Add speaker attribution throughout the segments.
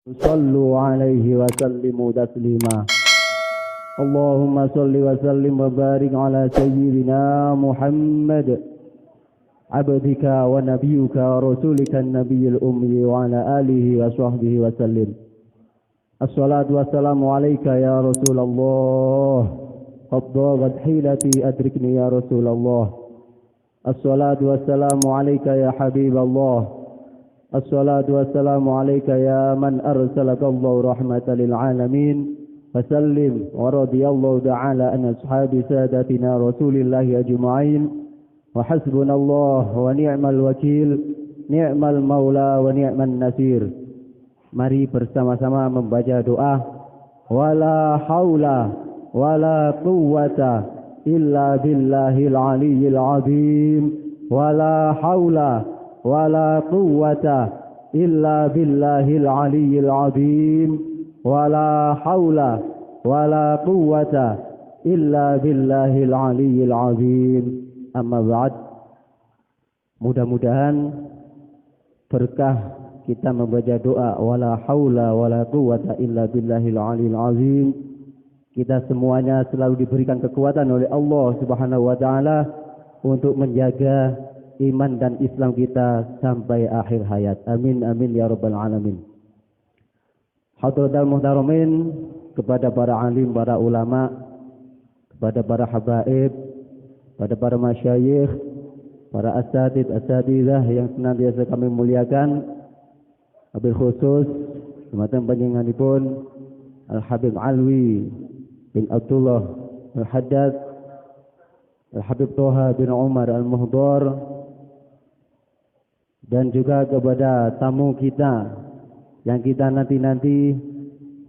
Speaker 1: صلوا عليه وسلموا تسليما. اللهم صل وسلم وبارك على سيدنا محمد عبدك ونبيك ورسولك النبي الأمي وعلى آله وصحبه وسلم. الصلاة والسلام عليك يا رسول الله، قد ضاقت حيلتي أدركني يا رسول الله. الصلاة والسلام عليك يا حبيب الله. الصلاة والسلام عليك يا من أرسلك الله رحمة للعالمين. فسلم ورضي الله تعالى عن أصحاب سادتنا رسول الله أجمعين. وحسبنا الله ونعم الوكيل، نعم المولى ونعم النصير. Mari bersama-sama membaca doa wala haula wala quwwata illa billahil aliyyil azim. Wala haula wala quwwata illa billahil aliyyil azim. Wala haula wala quwwata illa billahil aliyyil azim. Amma ba'd. Mudah-mudahan berkah kita membaca doa wala haula wala quwwata illa billahil aliyyil azim. Kita semuanya selalu diberikan kekuatan oleh Allah Subhanahu wa taala untuk menjaga iman dan Islam kita sampai akhir hayat. Amin amin ya rabbal alamin. Hadratul muhtaramin, kepada para alim, para ulama, kepada para habaib, kepada para masyayikh, para asatidzah yang senantiasa kami muliakan. Wabil khusus semacam panjenenganipun Al-Habib Alwi bin Abdullah Al-Haddad, Al-Habib Toha bin Umar Al-Muhdar, dan juga kepada tamu kita yang kita nanti-nanti,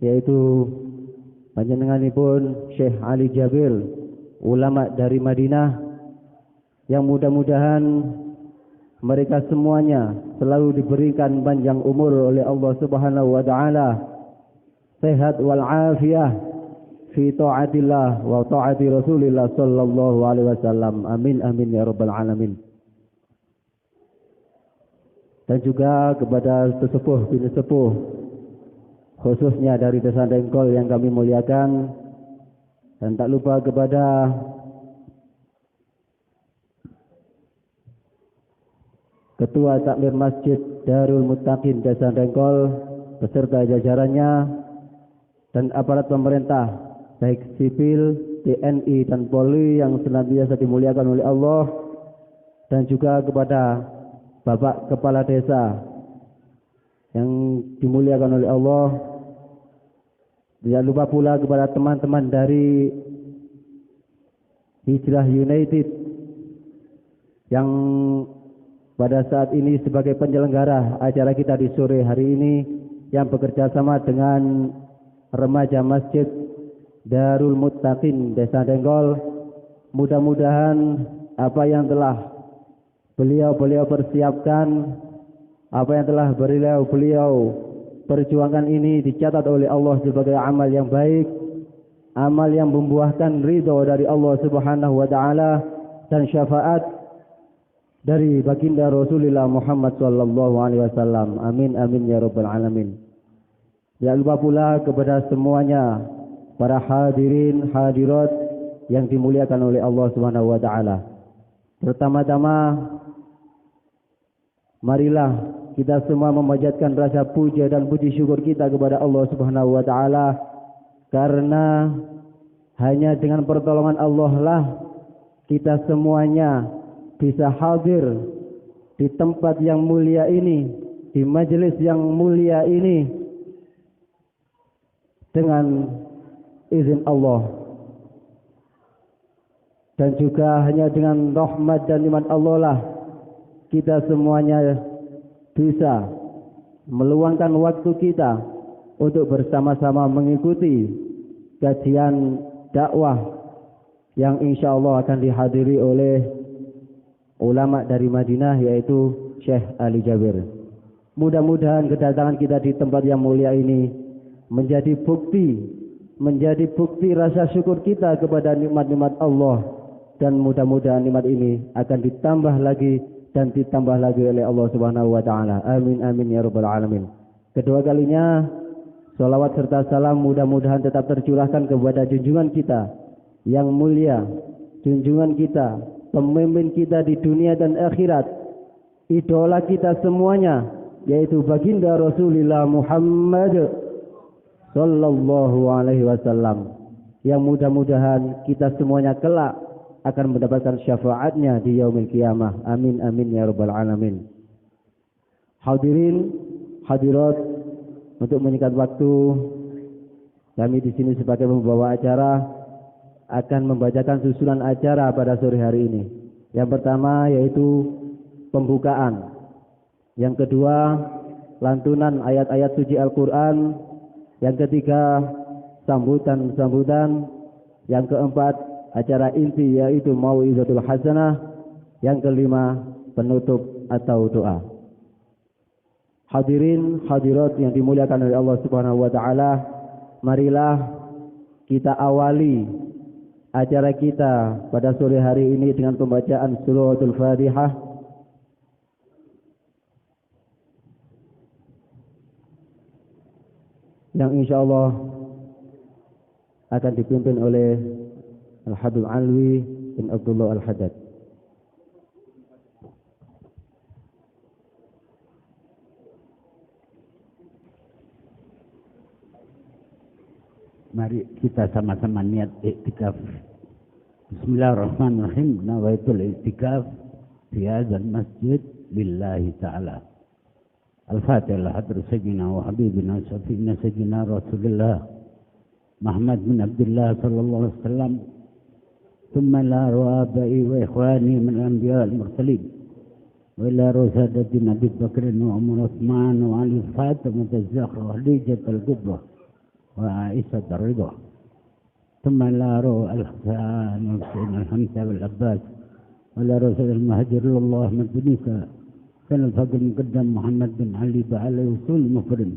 Speaker 1: yaitu panjenenganipun Syekh Ali Jabir, ulama dari Madinah, yang mudah-mudahan mereka semuanya selalu diberikan panjang umur oleh Allah Subhanahu wa taala, sehat wal afiyah fi taatillah wa taati Rasulillah sallallahu alaihi wasallam. Amin amin ya rabbal alamin. Dan juga kepada sesepuh bini sepuh, khususnya dari Desa Dengkol yang kami muliakan, dan tak lupa kepada Ketua Takmir Masjid Darul Muttaqin Desa Dengkol beserta jajarannya, dan aparat pemerintah baik sipil, TNI dan Polri yang senantiasa dimuliakan oleh Allah, dan juga kepada Bapak Kepala Desa yang dimuliakan oleh Allah. Tidak lupa pula kepada teman-teman dari Hijrah United yang pada saat ini sebagai penyelenggara acara kita di sore hari ini, yang bekerja sama dengan remaja Masjid Darul Muttaqin Desa Dengkol. Mudah-mudahan apa yang telah beliau persiapkan, apa yang telah beliau perjuangkan ini dicatat oleh Allah sebagai amal yang baik, amal yang membuahkan ridho dari Allah Subhanahu wa taala dan syafaat dari baginda Rasulullah Muhammad sallallahu alaihi wasallam. Amin amin ya rabbal alamin. Jangan lupa pula kepada semuanya para hadirin hadirat yang dimuliakan oleh Allah Subhanahu wa taala. Pertama-tama marilah kita semua memanjatkan rasa puja dan puji syukur kita kepada Allah Subhanahu wa taala, karena hanya dengan pertolongan Allah lah kita semuanya bisa hadir di tempat yang mulia ini, di majelis yang mulia ini, dengan izin Allah. Dan juga hanya dengan rahmat dan iman Allah lah kita semuanya bisa meluangkan waktu kita untuk bersama-sama mengikuti kajian dakwah yang insya Allah akan dihadiri oleh ulama dari Madinah, yaitu Syekh Ali Jabir. Mudah-mudahan kedatangan kita di tempat yang mulia ini menjadi bukti rasa syukur kita kepada nikmat-nikmat Allah, dan mudah-mudahan nikmat ini akan ditambah lagi dan ditambah lagi oleh Allah Subhanahu wa taala. Amin amin ya rabbal alamin. Kedua kalinya Salawat serta salam mudah-mudahan tetap tercurahkan kepada junjungan kita yang mulia, junjungan kita, pemimpin kita di dunia dan akhirat, idola kita semuanya, yaitu baginda Rasulullah Muhammad sallallahu alaihi wasallam, yang mudah-mudahan kita semuanya kelak akan mendapatkan syafaatnya di yaumil qiyamah. Amin amin ya rabbal alamin. Hadirin hadirat, untuk menyingkat waktu, kami di sini sebagai pembawa acara akan membacakan susunan acara pada sore hari ini. Yang pertama yaitu pembukaan. Yang kedua, lantunan ayat-ayat suci Al-Quran. Yang ketiga, sambutan-sambutan. Yang keempat, acara inti yaitu mau'izatul hasanah. Yang kelima, penutup atau doa. Hadirin hadirat yang dimuliakan oleh Allah Subhanahu wa taala, marilah kita awali acara kita pada sore hari ini dengan pembacaan suratul Fatihah. Yang insyaallah akan dipimpin oleh Al-Habib Alwi bin Abdullah Al-Haddad.
Speaker 2: Mari kita sama-sama niat iktikaf. Bismillahirrahmanirrahim. Nawaitul iktikaf fi hadzal masjid lillahi ta'ala. Al-Fatihah. Hadrat Sayyidina wa Habibina Syafi'ina Sayyidina Rasulullah Muhammad bin Abdullah sallallahu alaihi wasallam. Thumma la ru'abai wa ikhwani min al-anbiya al-mursalin. Wa ila rusadatin Nabi Bakr wa Umar Uthman wa Ali Fatimah az-Zahra wa Khadijah al-Kubra وعائشة الرضا ثم إلى روح الحسن والحسين الحمزة والعباس وإلى رسول المهاجر الله أحمد بن عيسى كان الفقر المقدم محمد بن علي بعلى وصول المفرد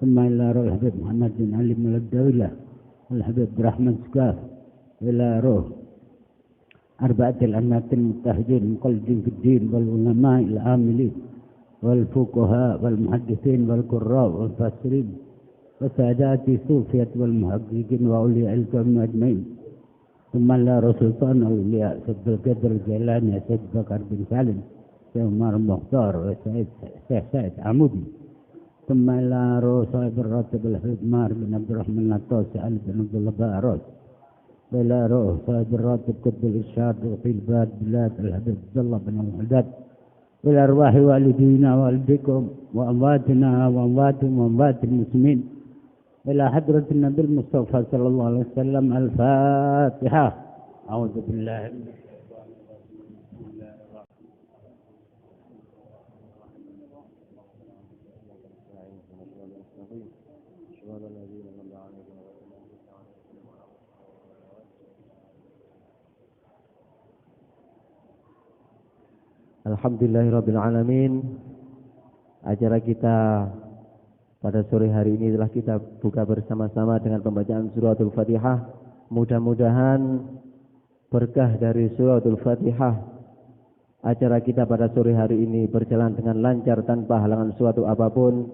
Speaker 2: ثم إلى روح الحبيب محمد بن علي من الدولة والحبيب برحمن سكاف إلى روح أربعة الأمات المتحدين المقلدين في الدين والعلماء العاملين والفقهاء والمحدثين والقراء والفاسرين وسادات الصوفية والمحققين وأولياء الكون أجمعين ثم إلى سلطان الأولياء سيد القدر الجيلاني سيد بكر بن سالم سيد عمر المختار وسيد سعد عمودي ثم إلى صاحب الراتب الحبيب مار بن عبد الرحمن الطاسي علي بن عبد الله بارود وإلى صاحب الراتب قطب الإرشاد وفي البلاد بلاد الحبيب عبد الله بن الحداد إلى أرواح والدينا والديكم وأمواتنا وأمواتهم وأموات المسلمين إلى حضرة النبي المصطفى صلى الله عليه وسلم. الفاتحة. أعوذ بالله من الشيطان
Speaker 1: Alhamdulillahirabbil alamin. Acara kita pada sore hari ini telah kita buka bersama-sama dengan pembacaan suratul Fatihah. Mudah-mudahan berkah dari suratul Fatihah, acara kita pada sore hari ini berjalan dengan lancar tanpa halangan suatu apapun.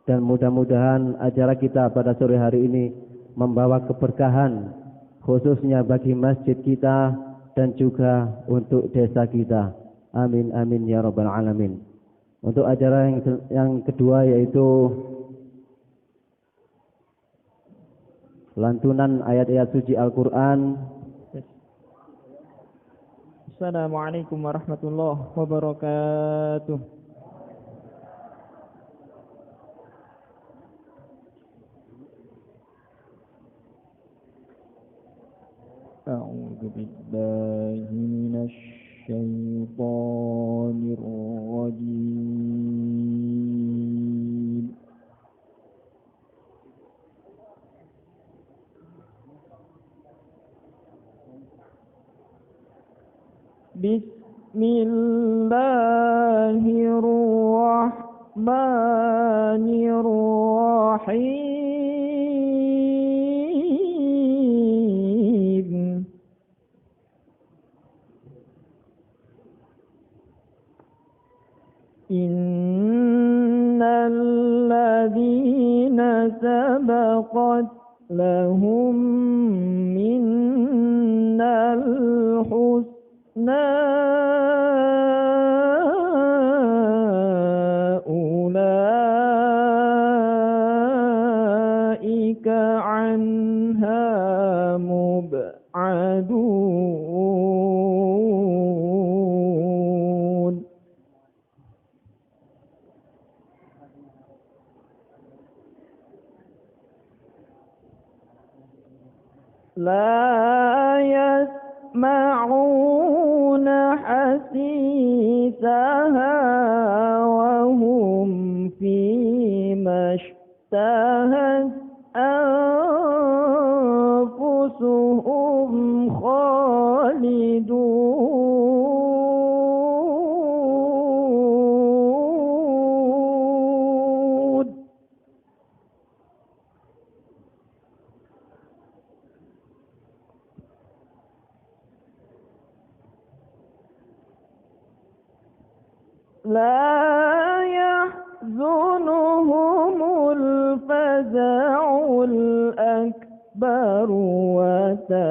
Speaker 1: Dan mudah-mudahan acara kita pada sore hari ini membawa keberkahan khususnya bagi masjid kita dan juga untuk desa kita. Amin amin ya rabbal alamin. Untuk acara yang kedua yaitu lantunan ayat-ayat suci Al-Quran.
Speaker 3: Assalamualaikum warahmatullahi wabarakatuh. A'udzu billahi minasy الشيطان الرجيم. بسم الله الرحمن الرحيم. إن الذين سبقت لهم منا الحسنى أولئك عنها مبعدون. لا يسمعون حسيسها وهم فيما اشتهت أنفسهم خالدون. لا يحزنهم الفزع الأكبر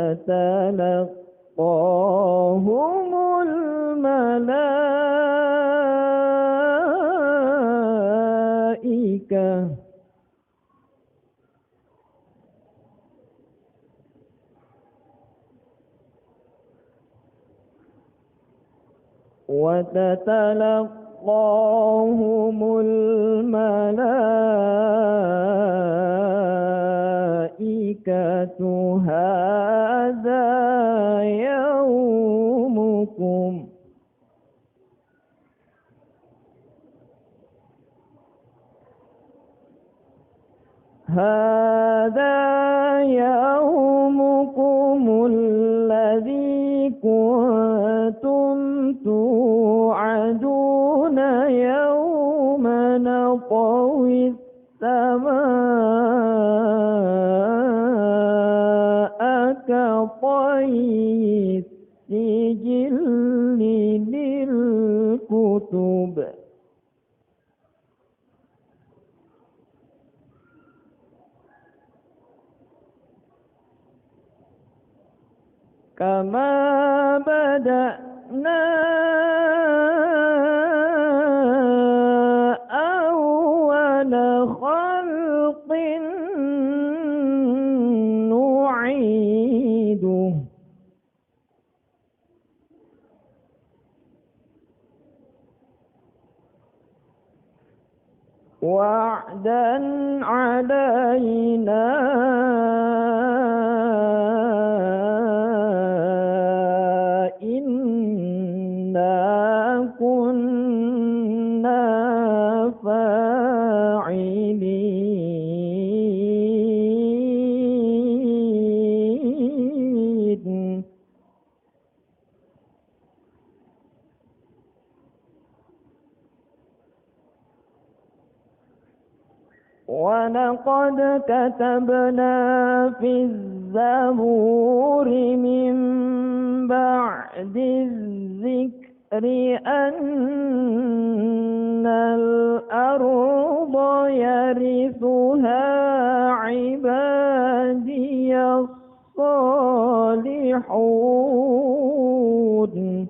Speaker 3: وتتلقاهم الملائكة هذا يومكم الذي كنتم توعدون يوم نطوي السماء كطي السجل للكتب كما بدأنا أول خلق نعيده وعدا علينا إنا كنا فاعلين. ولقد كتبنا في الزبور من بعد الذكر أن الأرض يرثها عبادي الصالحون.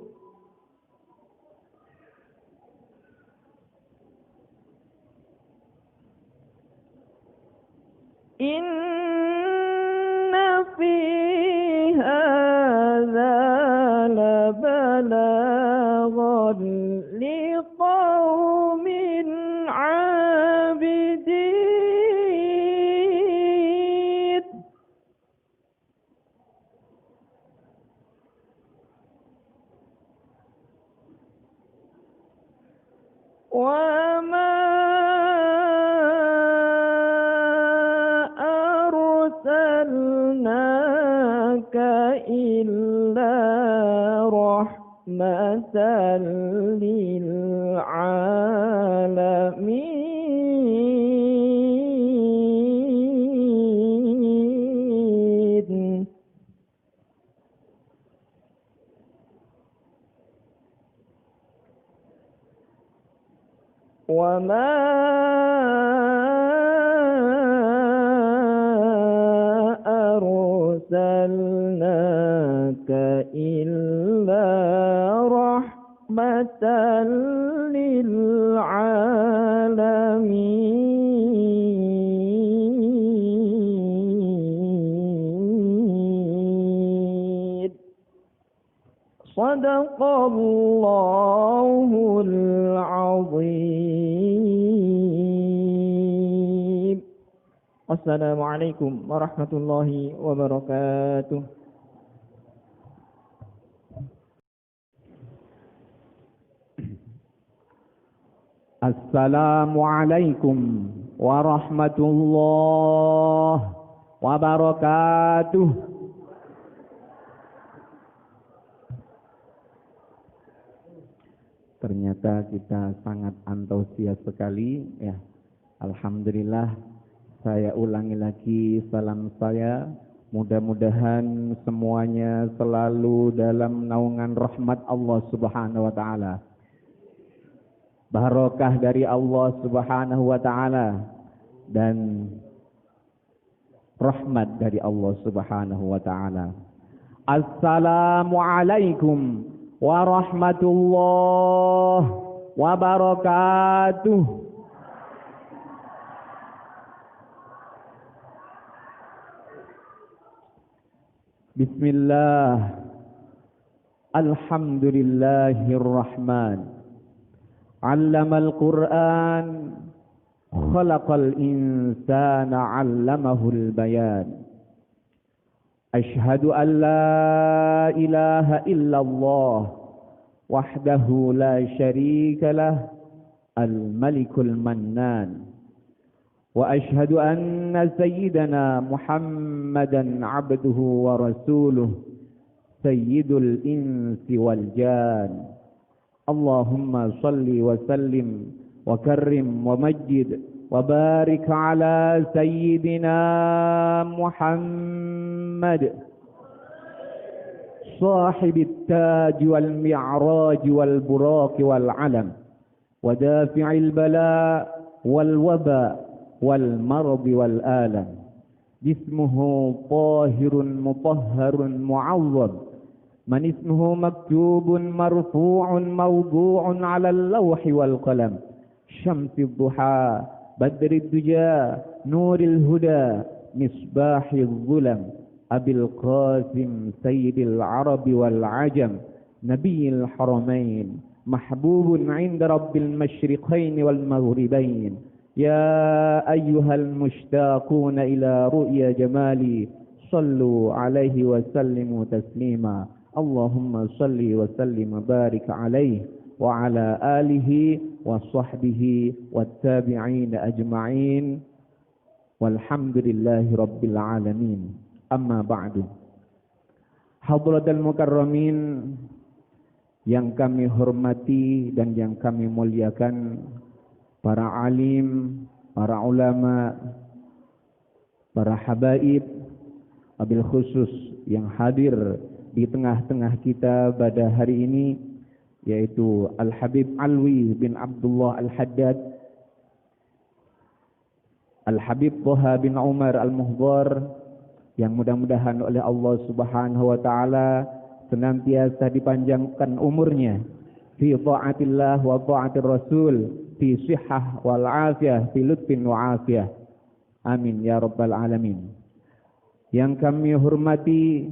Speaker 3: إن في هذا لبلاغا لقوم عابدين. وما أرسلناك إلا رحمة للعالمين. وما أرسلناك إلا رحمة للعالمين. صدق الله العظيم. السلام عليكم ورحمة الله وبركاته.
Speaker 4: Assalamualaikum warahmatullahi wabarakatuh. Ternyata kita sangat antusias sekali ya. Alhamdulillah, saya ulangi lagi salam saya. Mudah-mudahan semuanya selalu dalam naungan rahmat Allah Subhanahu wa taala. Barokah dari Allah Subhanahu wa taala dan rahmat dari Allah Subhanahu wa taala. Assalamualaikum warahmatullahi wabarakatuh. Bismillah. Alhamdulillahirrahman. Allamal Qur'an, khalaqal insana 'allamahul bayan. Ashhadu an la ilaha illallah wahdahu la syarika lah, al-malikul mannan. Wa ashhadu anna sayyidana Muhammadan 'abduhu wa rasuluh, sayyidul insi wal jan. Allahumma salli wa sallim wa karrim wa majid wa barik ala sayyidina Muhammad sahibit taj wal mi'raj wal buraq wal alam wa dafi'il bala wal waba wal marad wal alam. Jismuhu tahirun mutahharun mu'awwad. من اسمه مكتوب مرفوع موضوع على اللوح والقلم. شمس الضحى بدر الدجى نور الهدى مصباح الظلم. أبي القاسم سيد العرب والعجم نبي الحرمين محبوب عند رب المشرقين والمغربين. يا أيها المشتاقون إلى رؤيا جمالي صلوا عليه وسلموا تسليما. Allahumma salli wa sallim wa barik alaihi wa ala alihi wa sahbihi wa tabi'in ajma'in walhamdulillahi rabbil alamin. Amma ba'du. Hadratal mukarramin yang kami hormati dan yang kami muliakan, para alim, para ulama, para habaib, wabil khusus yang hadir di tengah-tengah kita pada hari ini, yaitu Al-Habib Alwi bin Abdullah Al-Haddad, Al-Habib Thaha bin Umar Al-Muhdhar, yang mudah-mudahan oleh Allah Subhanahu wa taala senantiasa dipanjangkan umurnya fi ta'atillah wa ta'atir rasul, fi sihhah wal afiyah, fi lutfin wa afiyah. Amin ya rabbal alamin. Yang kami hormati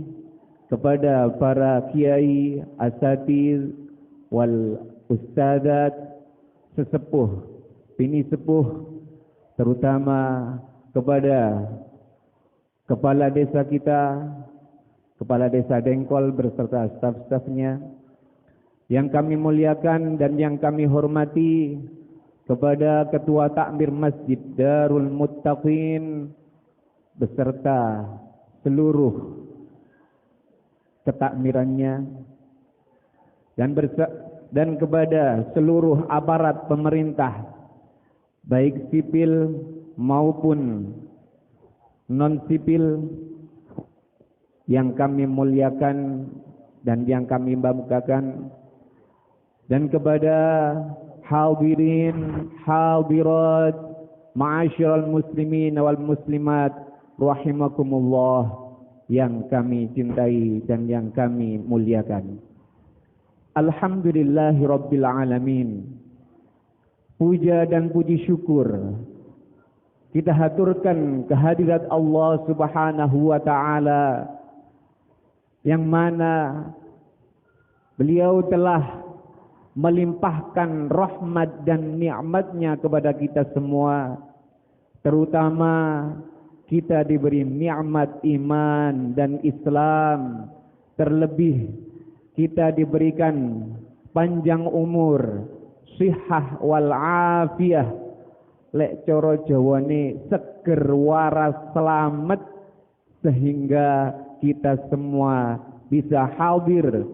Speaker 4: kepada para kiai, asatiz, wal ustadzat, sesepuh, bini sepuh, terutama kepada kepala desa kita, kepala desa Dengkol beserta staf-stafnya, yang kami muliakan dan yang kami hormati, kepada ketua takmir Masjid Darul Muttaqin beserta seluruh ketakmirannya, dan kepada seluruh aparat pemerintah baik sipil maupun non sipil yang kami muliakan dan yang kami banggakan, dan kepada hadirin hadirat ma'asyiral muslimin wal muslimat rahimakumullah. yang kami cintai dan yang kami muliakan. Alhamdulillahi Rabbil Alamin. Puja dan puji syukur kita haturkan kehadirat Allah Subhanahu wa Ta'ala, yang mana beliau telah melimpahkan rahmat dan nikmatnya kepada kita semua, terutama kita diberi nikmat iman dan Islam, terlebih kita diberikan panjang umur, sihah wal afiyah, lek coro jawane seger waras selamat, sehingga kita semua bisa hadir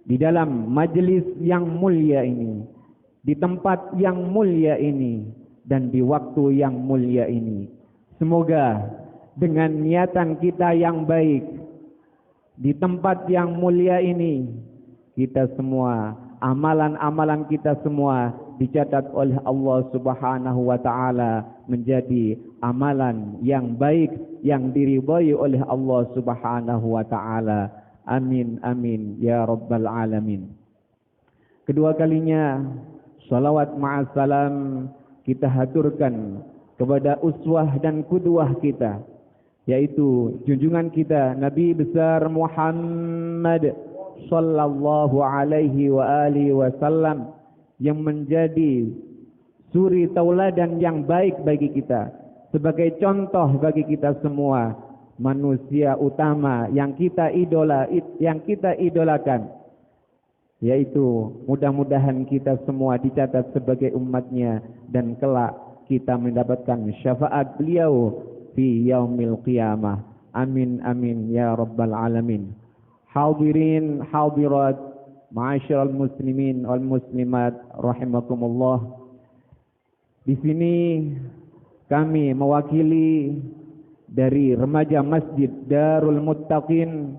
Speaker 4: di dalam majelis yang mulia ini, di tempat yang mulia ini, dan di waktu yang mulia ini. Semoga dengan niatan kita yang baik di tempat yang mulia ini, kita semua, amalan-amalan kita semua dicatat oleh Allah Subhanahu wa Ta'ala menjadi amalan yang baik yang diridhai oleh Allah Subhanahu wa Ta'ala. Amin amin ya rabbal alamin. Kedua kalinya salawat ma'assalam kita haturkan kepada uswah dan qudwah kita, yaitu junjungan kita Nabi besar Muhammad sallallahu alaihi wa alihi wasallam, yang menjadi suri tauladan yang baik bagi kita, sebagai contoh bagi kita semua, manusia utama yang kita idolakan, yaitu mudah-mudahan kita semua dicatat sebagai umatnya dan kelak kita mendapatkan syafaat beliau fi yaumil qiyamah. Amin amin ya rabbal alamin. Hadirin hadirat ma'asyiral muslimin wal muslimat rahimakumullah. Di sini kami mewakili dari remaja Masjid Darul Muttaqin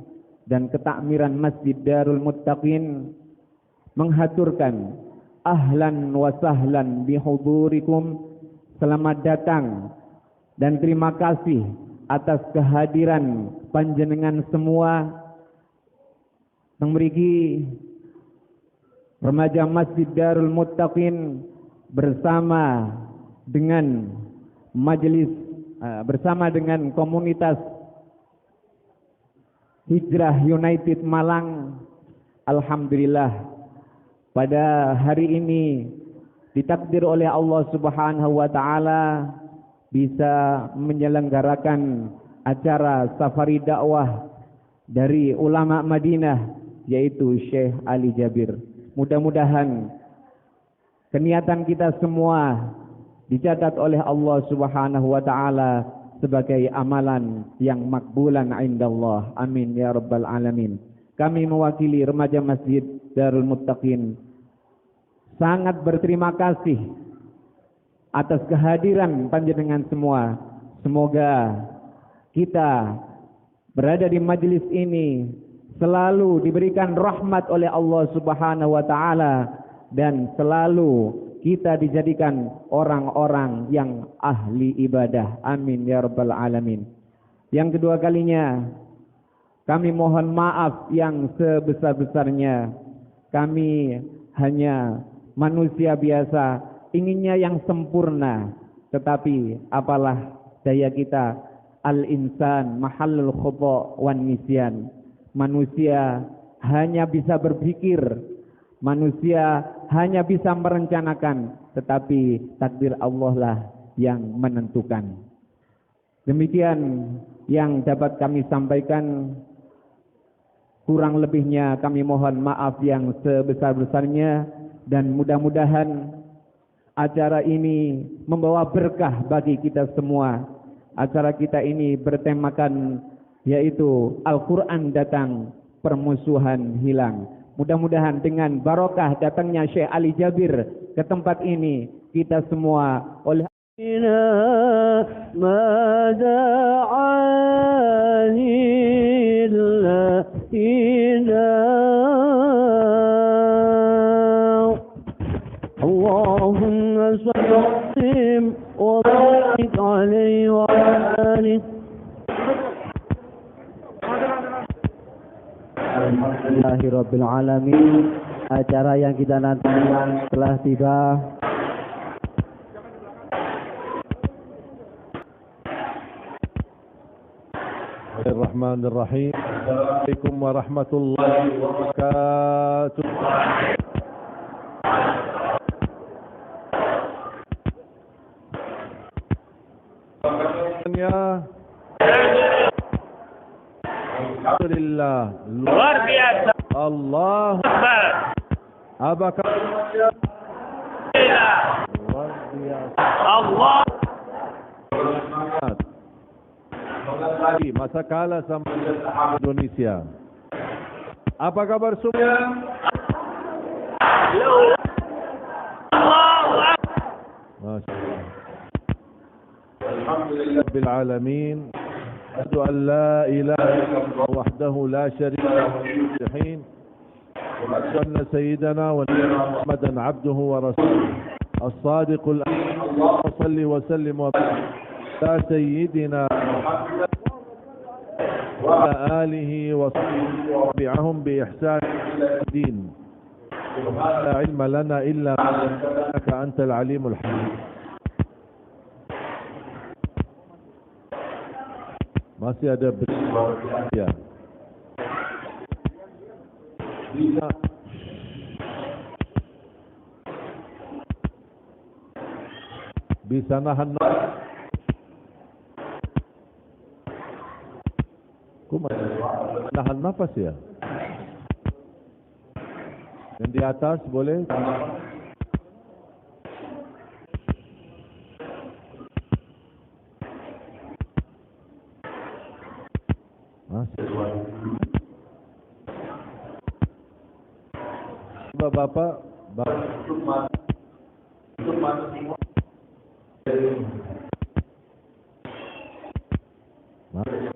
Speaker 4: dan ketakmiran Masjid Darul Muttaqin menghaturkan ahlan wa sahlan bihudurikum, selamat datang dan terima kasih atas kehadiran panjenengan semua. Mriki remaja Masjid Darul Muttaqin bersama dengan majelis bersama dengan komunitas Hijrah United Malang, alhamdulillah pada hari ini ditakdir oleh Allah Subhanahu wa Ta'ala bisa menyelenggarakan acara safari dakwah dari ulama Madinah, yaitu Syekh Ali Jabir. Mudah-mudahan keniatan kita semua dicatat oleh Allah Subhanahu wa Ta'ala sebagai amalan yang makbulan indallah. Amin ya rabbal alamin. Kami mewakili remaja Masjid Darul Muttaqin sangat berterima kasih atas kehadiran panjenengan semua. Semoga kita berada di majelis ini selalu diberikan rahmat oleh Allah Subhanahu wa Ta'ala, dan selalu kita dijadikan orang-orang yang ahli ibadah. Amin ya rabbal alamin. Yang kedua kalinya kami mohon maaf yang sebesar-besarnya. Kami hanya manusia biasa, inginnya yang sempurna, tetapi apalah daya kita, al-insan mahallul khata' wan nisyan. Manusia hanya bisa berpikir, manusia hanya bisa merencanakan, tetapi takdir Allah lah yang menentukan. Demikian yang dapat kami sampaikan. Kurang lebihnya kami mohon maaf yang sebesar-besarnya, dan mudah-mudahan acara ini membawa berkah bagi kita semua. Acara kita ini bertemakan yaitu Al-Quran datang, permusuhan hilang. Mudah-mudahan dengan barokah datangnya Syekh Ali Jabir ke tempat ini, kita semua oleh
Speaker 2: Allahumma sallim wa barik alaihi wa alihi
Speaker 1: Alhamdulillahirrabbilalamin. Acara yang kita nantikan telah tiba.
Speaker 5: Bismillahirrahmanirrahim. Assalamualaikum warahmatullahi wabarakatuh. Alhamdulillah, luar biasa. Allahu Akbar. Apakah luar biasa? Allah. Lagi masa kalah sama Indonesia. Apa kabar semua? Masya Allah. Alhamdulillahirabbil alamin. Asyhadu an la ilaha illallah wahdahu la syarika lahu wa asyhadu anna sayyidana wa nabiyyana Muhammadan abduhu wa rasuluh as-sadiqul amin. Allahumma shalli wa sallim wa barik ala sayyidina Muhammad wa ala alihi wa sahbihi wa tabi'ahum bi ihsan ila ad-din. La ilma lana illa ma 'allamtana antal alimul hakim. Masih ada ya. Bisa nahan nafas ya. Yang di atas boleh. Bapak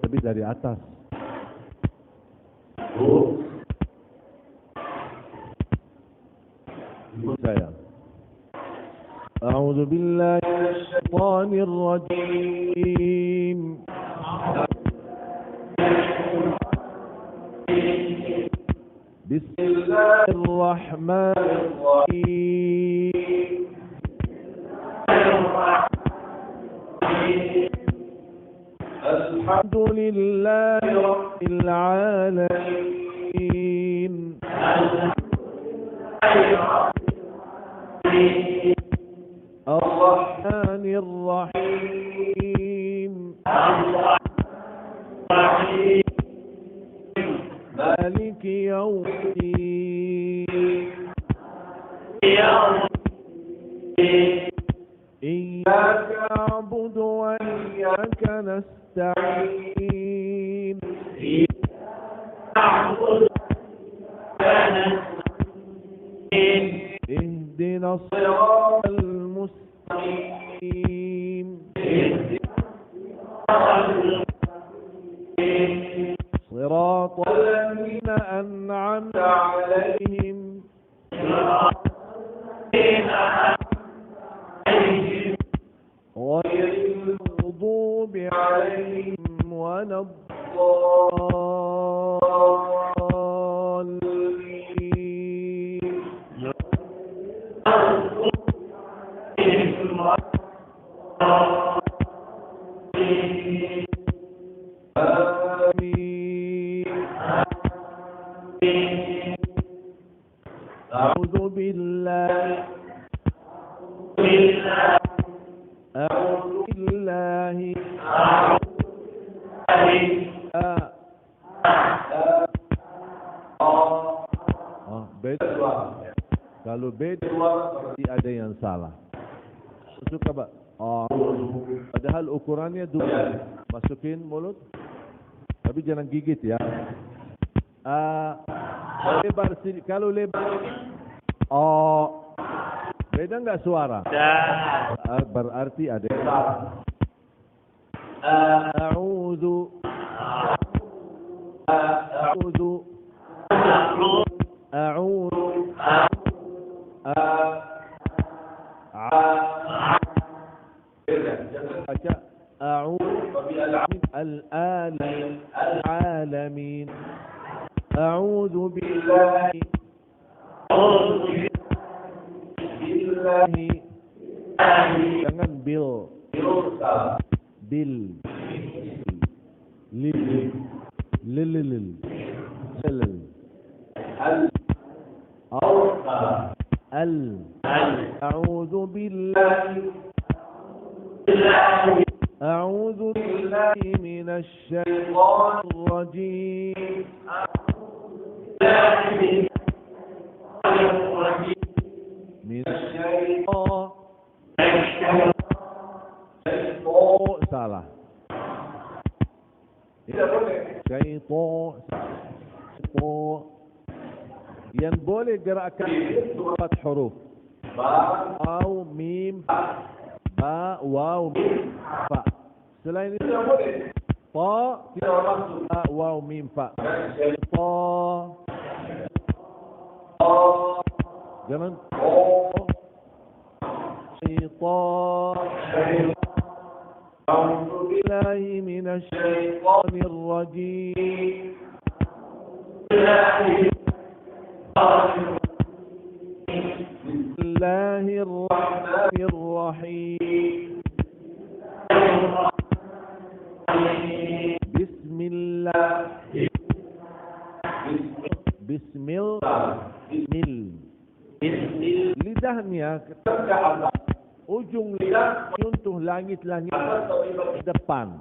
Speaker 5: lebih dari atas. Saya. A'udzu billahi minasyaitonir rajim. Bismillahirrahmanirrahim. Alhamdulillahi rabbil alamin. Ar-Rahmanir Rahim. مالك يوم الدين إياك نعبد وإياك نستعين اهدنا الصراط المستقيم صراط الذين أنعمت عليهم غير المغضوب عليهم ولا الضالين. أعوذ بالله Kalau beda berarti ada yang salah. Suka Pak? Padahal ukurannya dua. Masukin mulut. Tapi jangan gigit ya. Lebar sini. Kalau lebar beda enggak suara? Berarti ada yang salah. A'udzu baca a'udzu al-alamin. A'udzu billahi jangan bil lil a'udzu billahi minasy syaithanir rajim salah. Yang boleh gerakkan 4 huruf. Ba, waw, mim, ba, waw, mim, fa. Selain itu ta tidak masuk. Ba, waw, mim, fa. Ta. Jangan syaitan. A'udzu billahi minasy syaithanir rajim. Bismillahirrahmanirrahim. Bismillah. Lidahnya ujung lidah menyentuh langit-langit depan.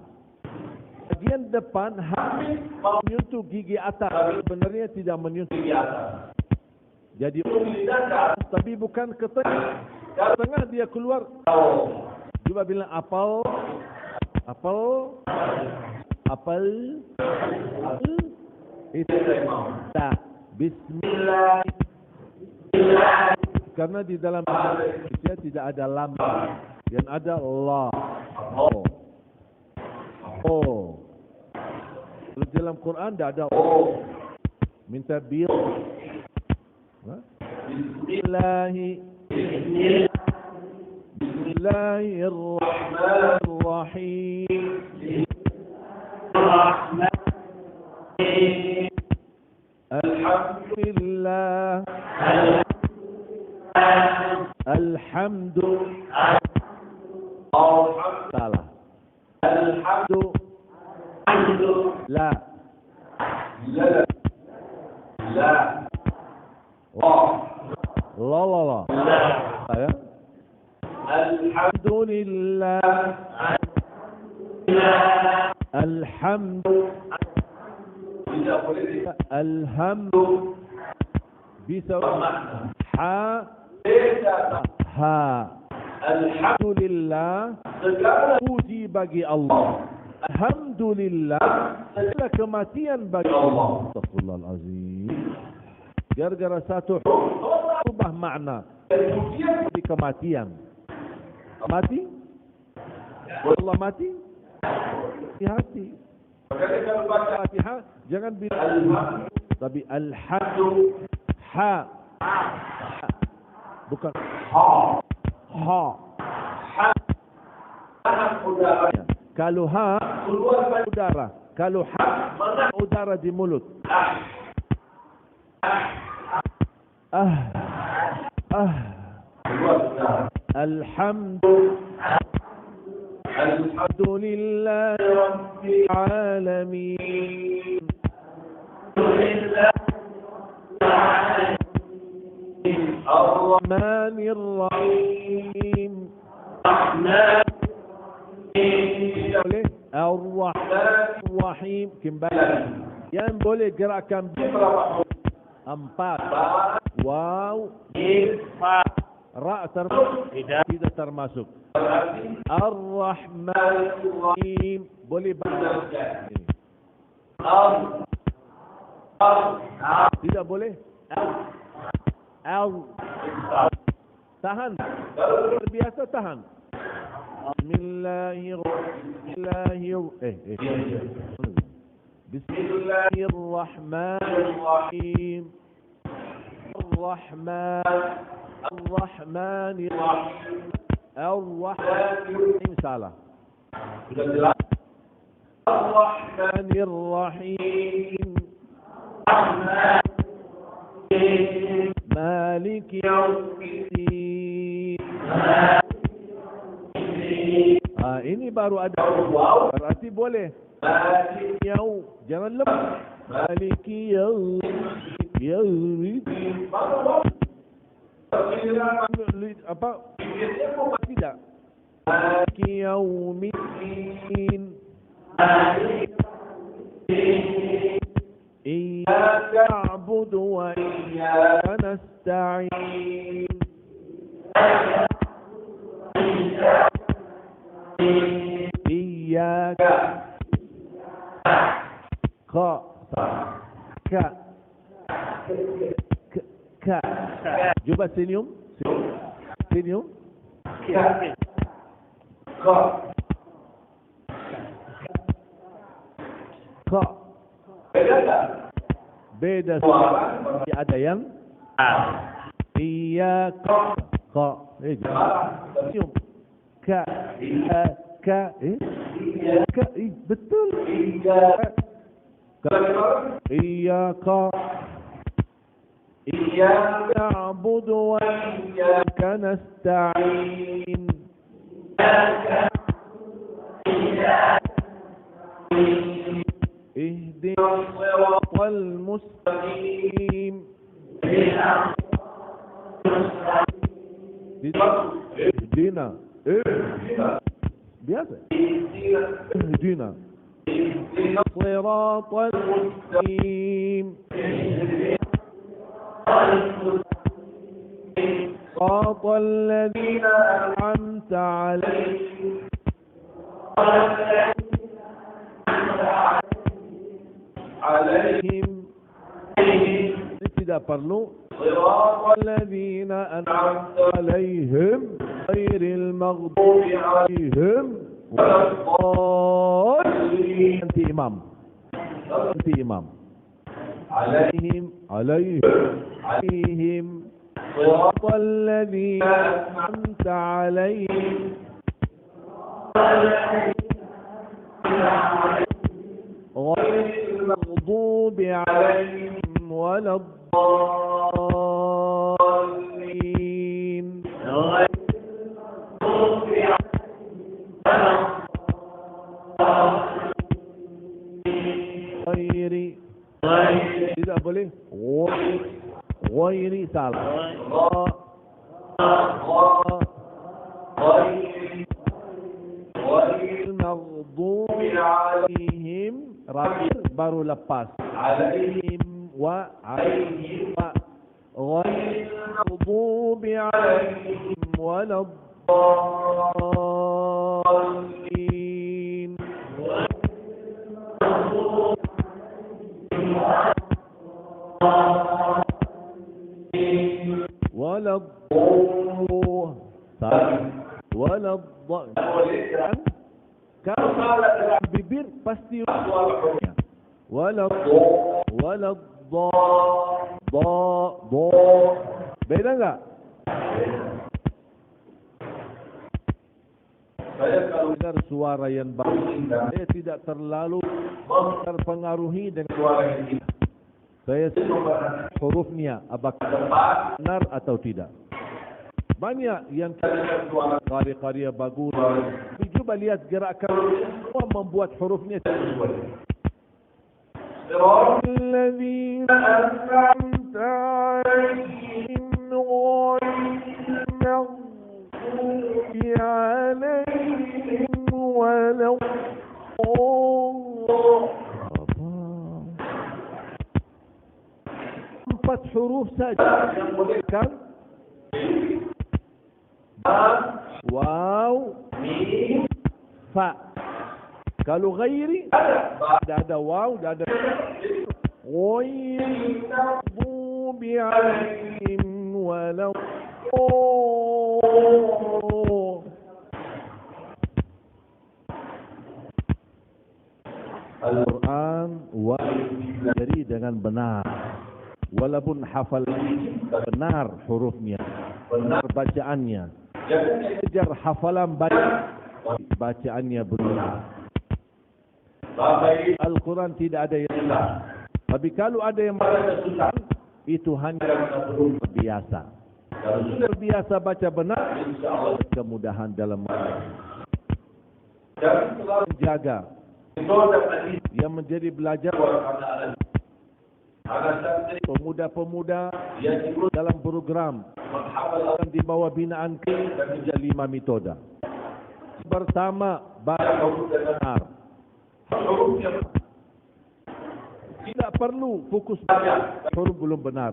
Speaker 5: Bagian depan hampir menyentuh gigi atas. Sebenarnya tidak menyentuh gigi atas. Jadi ujung lidah ke atas, tapi bukan ke tengah. Ke tengah dia keluar. Coba bilang apel. Itu tak. Bismillah. Karena di dalam Indonesia tidak ada lam, yang ada la. Oh. Kalau dalam Quran tidak ada oh. Minta bil. Bismillahirrahmanirrahim. Alhamdulillah. Alhamdulillah. Salah. Alhamdulillah. La. Saya. Alhamdulillah. Alhamdulillah. Bisa ha. Alhamdulillah, segala puji bagi Allah. Alhamdulillah, segala kematian bagi Allah. Astagfirullahalazim. Gara-gara satu ubah makna di kematian. Mati? Allah mati? Di hati. Kalau baca Fatihah jangan bilang tapi alhamdulillah. Bukan ha. Kalau ha keluar udara, kalau ha udara di mulut. Alhamdulillah rabbil alamin. Ar-Rahmanir-Rahim. Boleh? Ar-Rahmanir-Rahim. Kembali. Yang boleh gerakan berapa? 4. Waw. Ra termasuk? Tidak termasuk. Ar-Rahmanir-Rahim. Boleh baca. Tidak boleh? Tahan. Kalau terbiasa tahan. Bismillahirrahmanirrahim. Ar-Rahmanirrahim. Salah. Sudah jelas. Ar-Rahmanirrahim. Maliki yaumiddin. Ini baru ada berarti boleh. Yau, jangan lemah. Maliki yaumiddin. Apa? Tidak. Maliki yaumiddin. Iyyaka na'budu wa iyyaka nasta'in. Iyyaka ka Cuba senyum. Senyum. Ka. Beda suara. Ada yang Iyyaka ka. Senyum. Ka. Betul. Iyyaka na'budu wa iyyaka nasta'in. Ihdinas siratal mustaqim. Ihdina. Biasa. Ihdina siratal mustaqim. صراط الذين أنعمت عليهم tidak perlu صراط الذين أنعمت عليهم غير المغضوب عليهم ولا الضالين. أنت إمام عليهم صراط الذين أنعمت عليهم غير المغضوب عليهم ولا الضالين. tidak boleh ghairi salah. Ghairil maghdubi alaihim, baru lepas alaihim wa alaihim wa ghairil maghdubi alaihim waladdallin. Kalau bibir pasti beda enggak? Saya kalau dengar suara yang bagus, saya tidak terlalu terpengaruhi dengan suara yang indah. Saya hurufnya apakah benar atau tidak. Banyak yang karya-karya bagus. Tapi coba lihat gerakan semua membuat hurufnya sesuai. Alladzina an'amta 'alaihim ghairil maghdubi 'alaihim waladdallin. 4 huruf saja yang boleh kan? Waw, mim, fa. Kalau ghairi ada waw, ada ghairil maghdubi 'alaihim waladdallin. Al-Quran wajib dengan benar. Walaupun hafal benar hurufnya, benar bacaannya. Jangan kejar hafalan bacaannya benar. Al-Quran tidak ada yang salah. Tapi kalau ada yang susah, itu hanya biasa. Kalau sudah biasa baca benar, insya-Allah kemudahan dalam menjaga yang menjadi belajar pemuda-pemuda dalam program yang di bawah binaan kerja 5 metode. Pertama, baca benar. Tidak perlu fokus baca huruf belum benar.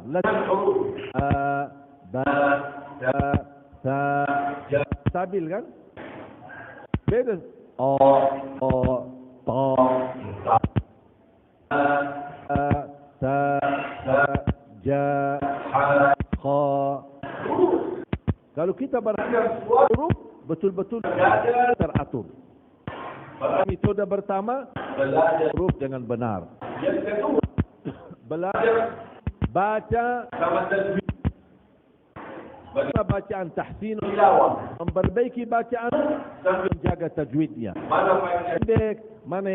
Speaker 5: Stabil kan? Beda. Kalau kita belajar huruf betul-betul teratur. Metode pertama, belajar huruf dengan benar. Yang kedua, belajar baca sama tajwid. Bagaimana bacaan tahsin tilawah, memperbaiki bacaan dan menjaga tajwidnya. Mana yang pendek, mana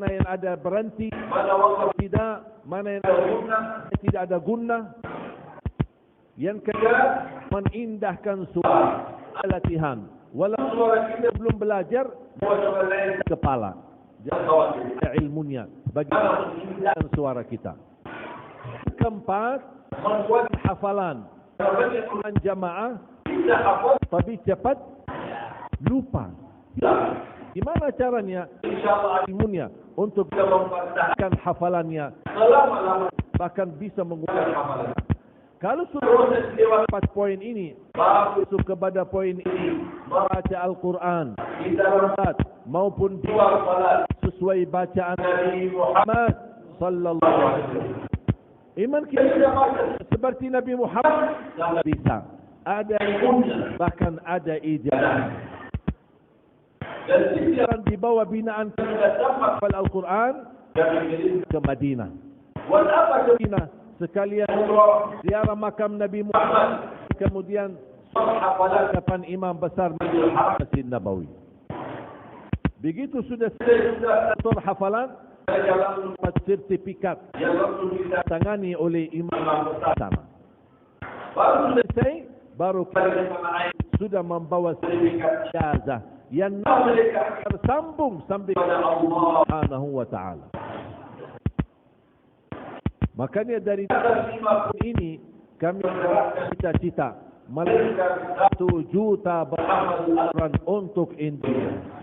Speaker 5: yang ada berhenti, mana waktu tidak, mana yang tidak ada gunnah. Yang kedua, mengindahkan suara latihan. Walaupun suara kita belum belajar, kepala. Jangan ilmunya. Bagaimana mengindahkan suara kita. Keempat, membuat hafalan. Dengan jamaah, tapi cepat lupa. Gimana caranya? Ilmunya untuk mempertahankan hafalannya, bahkan bisa mengulang hafalan. Kalau sudah 4 poin ini, masuk kepada poin ini, membaca Al-Quran maupun sesuai bacaan Nabi Muhammad sallallahu alaihi wasallam. Iman kita seperti Nabi Muhammad bisa. Ada bahkan ada ijazah. Dan siaran di bawah binaan hafal Al-Quran ke Madinah. Madinah sekalian ziarah makam Nabi Muhammad, kemudian hadapan imam besar Masjid Nabawi. Begitu sudah selesai hafalan, dapat sertifikat yang ditangani oleh imam bersama. Baru selesai, baru sudah membawa sertifikat ijazah yang tersambung sampai Allah Subhanahu wa taala. Makanya dari ini kami cita-cita melahirkan 1 juta Al-Quran untuk Indonesia.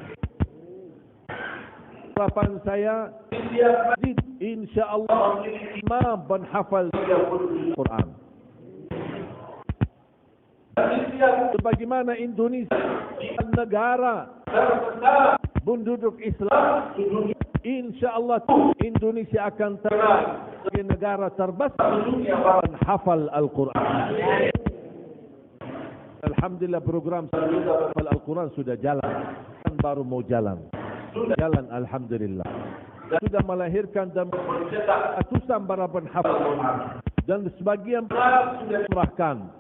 Speaker 5: Harapan saya, insya-Allah imam penghafal Al-Quran. Sebagaimana Indonesia negara penduduk Islam, insya-Allah Indonesia akan sebagai negara terbesar penghafal Al-Quran. Alhamdulillah program penghafal Al-Quran sudah jalan, kan baru mau jalan. Jalan alhamdulillah. Sudah melahirkan dan ratusan para penghafal dan sebagian sudah diserahkan.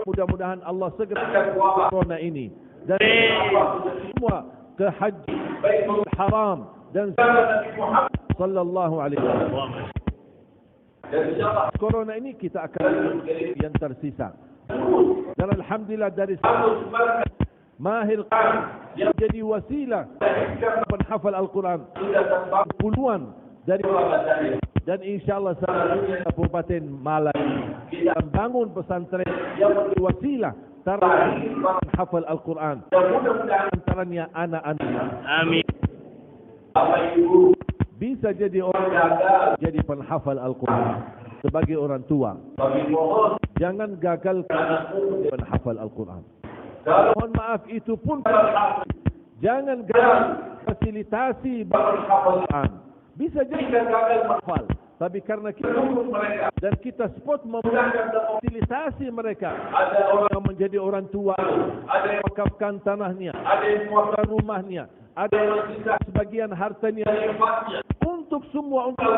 Speaker 5: Mudah-mudahan Allah segera corona ini dan semua ke haji Baitul Haram dan sallallahu alaihi wasallam. Dan insyaallah corona ini kita akan yang tersisa. Dan alhamdulillah dari Mahir yang jadi wasilah penghafal Al-Quran puluhan dari dan insyaAllah Kabupaten Malang kita bangun pesantren yang menjadi wasilah penghafal Al-Quran antaranya anak-anak. Amin. Bapak Ibu bisa jadi orang jadi penghafal Al-Quran sebagai orang tua. Jangan gagalkan penghafal Al-Quran. Mohon maaf itu pun jangan gagal fasilitasi Al-Quran. Bisa jadi gagal menghafal, tapi karena kita dan kita spot memfasilitasi mereka. Ada orang yang menjadi orang tua, ada yang mewakafkan tanahnya, ada yang mewakafkan rumahnya, ada yang sebagian hartanya untuk semua untuk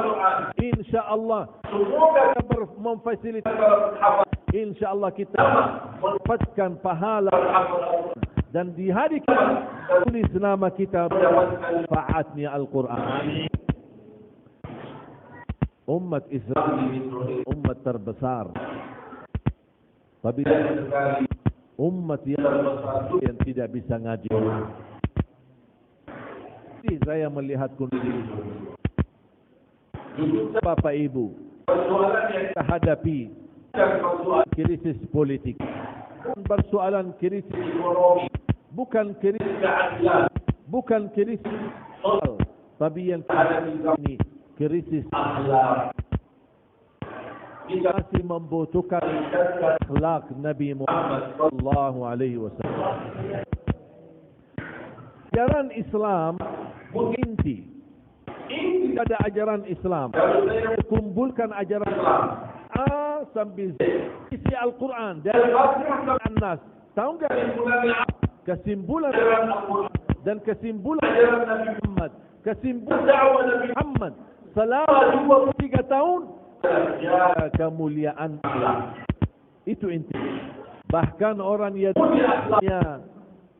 Speaker 5: insya-Allah kita memfasilitasi. InsyaAllah kita mendapatkan pahala dan di hari kita tulis nama kita manfaatnya Al-Quran. umat Islam umat terbesar. Tapi umat yang tidak bisa ngaji. Jadi saya melihat kondisi Bapak Ibu kita hadapi krisis politik, persoalan krisis ekonomi, bukan krisis sosial, tapi yang ini krisis akhlak. Kita masih membutuhkan akhlak Nabi Muhammad sallallahu alaihi wasallam. Ajaran Islam inti pada ajaran Islam. Kumpulkan ajaran Islam A sampai Z. Isi Al-Quran dan An-Nas. Tahu enggak kesimpulan dan kesimpulan ajaran Nabi Muhammad, kesimpulan dakwah Nabi Muhammad selama 23 tahun kemuliaan Allah. Itu inti. Bahkan orang yang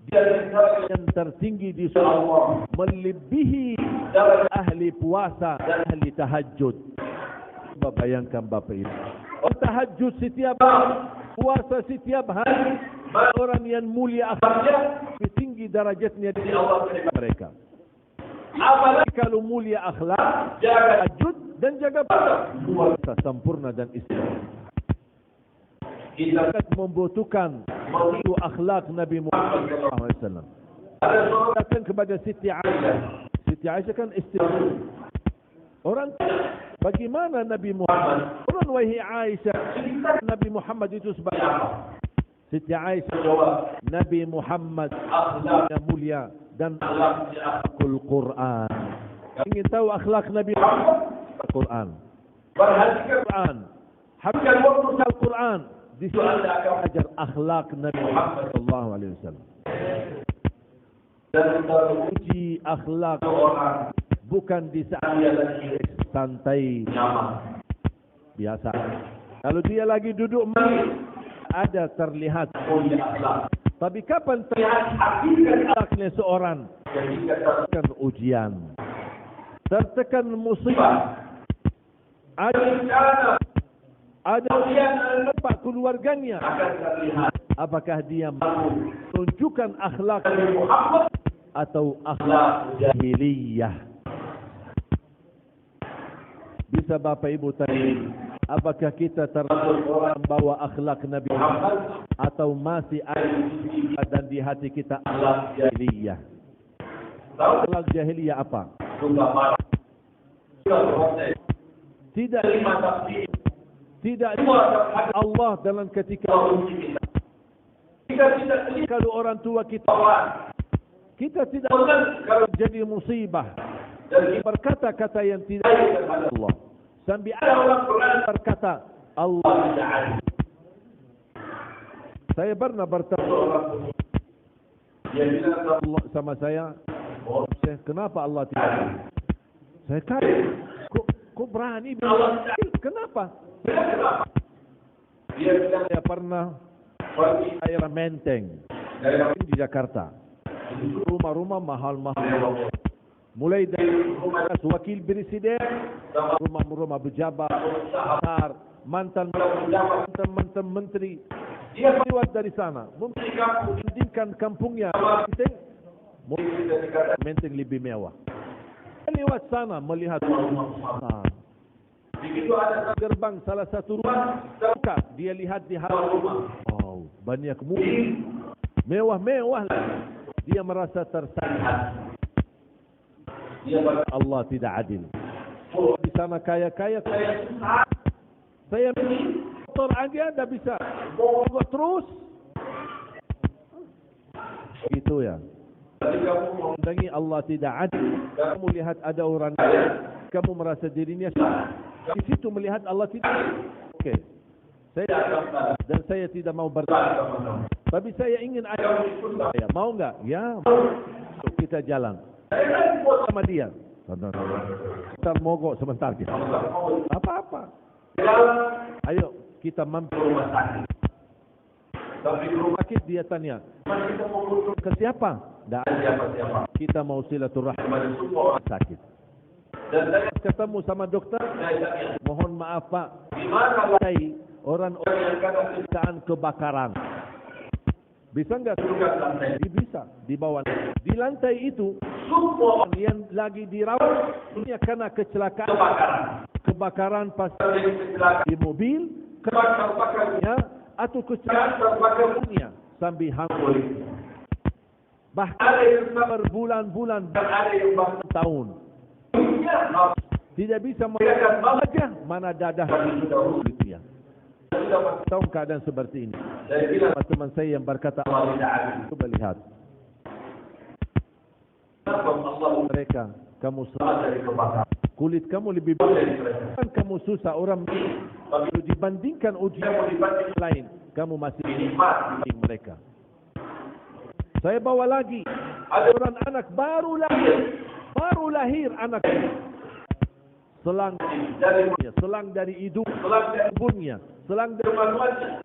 Speaker 5: yang tertinggi di surga melebihi ahli puasa dan ahli tahajud. Bayangkan Bapak Ibu, tahajud setiap hari, puasa setiap hari, orang yang mulia akhlaknya lebih tinggi derajatnya di Allah mereka. Apalagi kalau mulia akhlak, jaga tahajud dan jaga puasa sempurna dan istiqomah. Kita membutuhkan itu akhlak Nabi Muhammad SAW. Datang kepada Siti Aisyah. Siti Aisyah kan istri orang. Bagaimana Nabi Muhammad? Orang wahai Aisyah, Nabi Muhammad itu sebagai apa? Siti Aisyah jawab, Nabi Muhammad akhlaknya mulia dan akhlakul Quran. Ingin tahu akhlak Nabi Muhammad? Al-Quran. Perhatikan Quran. Habiskan waktu Al-Quran. Di situ Anda akan belajar akhlak Nabi Muhammad sallallahu alaihi wasallam. Dan teruji akhlak orang bukan di saat dia lagi santai nyaman biasa. Kalau dia lagi duduk ada terlihat mulia akhlak. Tapi kapan terlihat hakikat akhlaknya seorang? Ketika ujian, tertekan musibah, ada tempat keluarganya, akan terlihat apakah dia menunjukkan akhlak Muhammad atau akhlak jahiliyah. Bisa Bapak Ibu tanya, apakah kita terbawa akhlak Nabi Muhammad atau masih ada dan di hati kita akhlak jahiliyah? Akhlak jahiliyah apa? Tidak Allah dalam ketika kalau orang tua kita tidak kalau jadi musibah berkata-kata yang tidak Allah. Sampai ada orang berkata Allah tidak adil. Saya pernah bertanya dia bilang sama saya, kenapa Allah tidak adil? Saya kata, kok berani bilang kenapa? Dia bilang saya pernah pergi daerah Menteng di Jakarta. Rumah-rumah mahal-mahal. Mulai dari rumah wakil presiden, rumah-rumah pejabat besar, mantan menteri. Dia lewat dari sana, mempentingkan kampungnya. Menteng lebih mewah. Dia lewat sana melihat rumah. Begitu ada gerbang salah satu rumah, buka, dia lihat di halaman rumah. Wow, banyak mobil, mewah-mewah. Dia merasa tersayang. Dia berkata Allah tidak adil. Di sana kaya-kaya, saya motor aja tidak bisa. Mogok terus. Gitu ya. Mendangi Allah tidak adil. Kamu lihat ada orang kaya, kamu merasa dirinya di situ melihat Allah tidak. Oke. Saya tidak mau bertanya. Tapi saya ingin ada. Saya mau enggak? Ya. Kita jalan. Sama dia. Kita mogok sebentar. Apa-apa. Ayo kita mampir rumah sakit. Tapi rumah sakit dia tanya. Ke siapa? Tidak ada siapa-siapa. Kita mau silaturahmi sakit. ketemu sama dokter, mohon maaf Pak, orang yang kebakaran. Bisa enggak? Bisa, di bawah. Di lantai itu, yang lagi dirawat, ini kena kecelakaan. Kebakaran pas di mobil, ya, atau kecelakaan dunia sambil hamil. Bahkan berbulan-bulan, tahun. Tidak bisa melihat mana dadah itu ya. Tahu keadaan seperti ini. Teman saya yang berkata, coba lihat. Mereka, kamu kulit kamu lebih baik. Kamu susah orang dibandingkan ujian lain. Kamu masih menikmati mereka. Saya bawa lagi. Ada orang anak baru lahir anak. Selang dari hidung, selang dari ibunya, selang dari maluannya.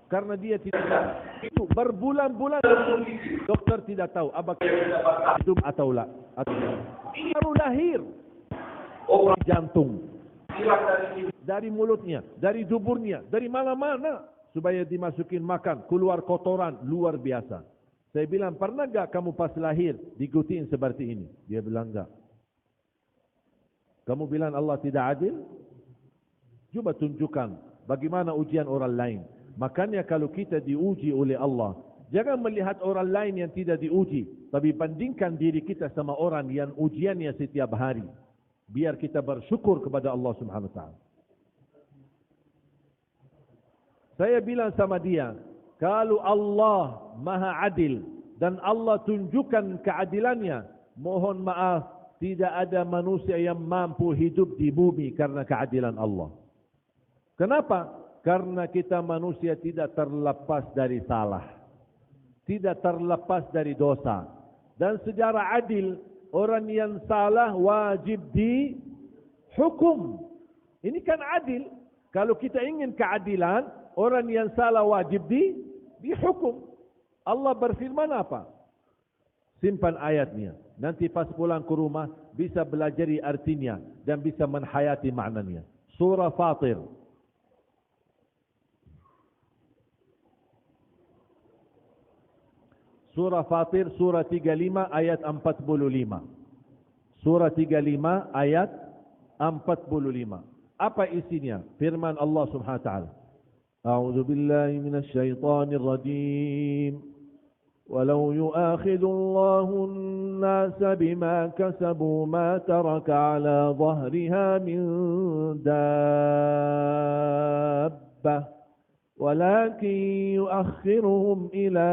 Speaker 5: Karena dia tidak itu berbulan-bulan dokter tidak tahu apakah hidup atau la. Baru lahir jantung dari mulutnya, dari duburnya, dari mana-mana supaya dimasukin makan, keluar kotoran luar biasa. Saya bilang, pernah enggak kamu pas lahir digutiin seperti ini? Dia bilang enggak. Kamu bilang Allah tidak adil? Coba tunjukkan bagaimana ujian orang lain. Makanya kalau kita diuji oleh Allah, jangan melihat orang lain yang tidak diuji, tapi bandingkan diri kita sama orang yang ujiannya setiap hari. Biar kita bersyukur kepada Allah Subhanahu wa taala. Saya bilang sama dia, kalau Allah Maha Adil dan Allah tunjukkan keadilannya, mohon maaf, tidak ada manusia yang mampu hidup di bumi karena keadilan Allah. Kenapa? Karena kita manusia tidak terlepas dari salah. Tidak terlepas dari dosa. Dan secara adil, orang yang salah wajib dihukum. Ini kan adil. Kalau kita ingin keadilan, orang yang salah wajib dihukum. Allah berfirman apa? Simpan ayatnya. Nanti pas pulang ke rumah bisa belajari artinya dan bisa menhayati maknanya. Surah Fatir. Surah Fatir, surah 35 ayat 45. Surah 35 ayat 45. Apa isinya? Firman Allah Subhanahu wa taala. A'udzu billahi minasy syaithanir rajim. ولو يؤاخذ الله الناس بما كسبوا ما ترك على ظهرها من دابة ولكن يؤخرهم إلى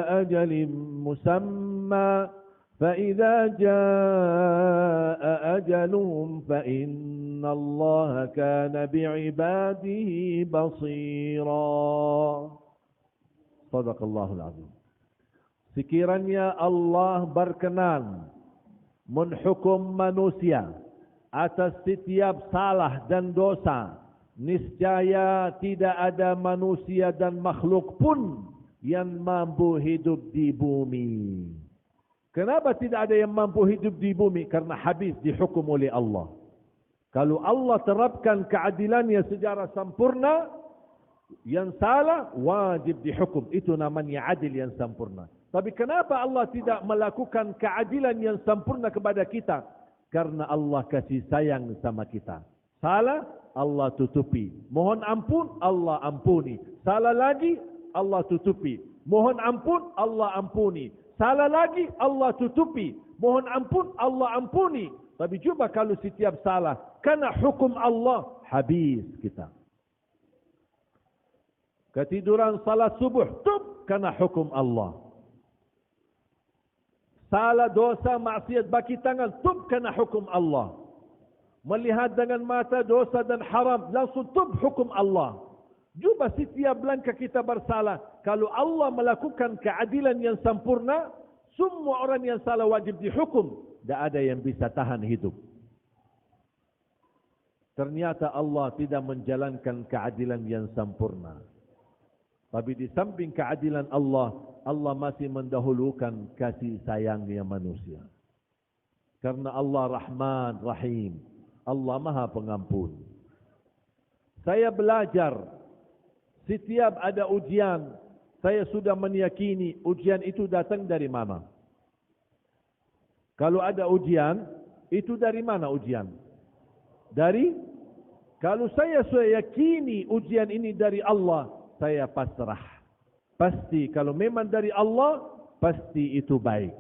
Speaker 5: أجل مسمى فإذا جاء أجلهم فإن الله كان بعباده بصيرا. صدق الله العظيم. Sekiranya Allah berkenan menghukum manusia atas setiap salah dan dosa, niscaya tidak ada manusia dan makhluk pun yang mampu hidup di bumi. Kenapa tidak ada yang mampu hidup di bumi? Karena habis dihukum oleh Allah. Kalau Allah terapkan keadilannya secara sempurna, yang salah wajib dihukum. Itu namanya adil yang sempurna. Tapi kenapa Allah tidak melakukan keadilan yang sempurna kepada kita? Karena Allah kasih sayang sama kita. Salah, Allah tutupi. Mohon ampun, Allah ampuni. Salah lagi, Allah tutupi. Mohon ampun, Allah ampuni. Salah lagi, Allah tutupi. Mohon ampun, Allah ampuni. Tapi coba kalau setiap salah, karena hukum Allah, habis kita. Ketiduran salat subuh, tup, karena hukum Allah. Salah, dosa, maksiat, baki tangan, tub kena hukum Allah. Melihat dengan mata, dosa dan haram, langsung tub hukum Allah. Cuba setiap langkah kita bersalah. Kalau Allah melakukan keadilan yang sempurna, semua orang yang salah wajib dihukum. Tidak ada yang bisa tahan hidup. Ternyata Allah tidak menjalankan keadilan yang sempurna. Tapi di samping keadilan Allah, Allah masih mendahulukan kasih sayangnya manusia. Karena Allah Rahman, Rahim. Allah Maha Pengampun. Saya belajar, setiap ada ujian, saya sudah meyakini ujian itu datang dari mana. Kalau ada ujian, itu dari mana ujian? Kalau saya sudah yakini ujian ini dari Allah, saya pasrah. Pasti kalau memang dari Allah, pasti itu baik.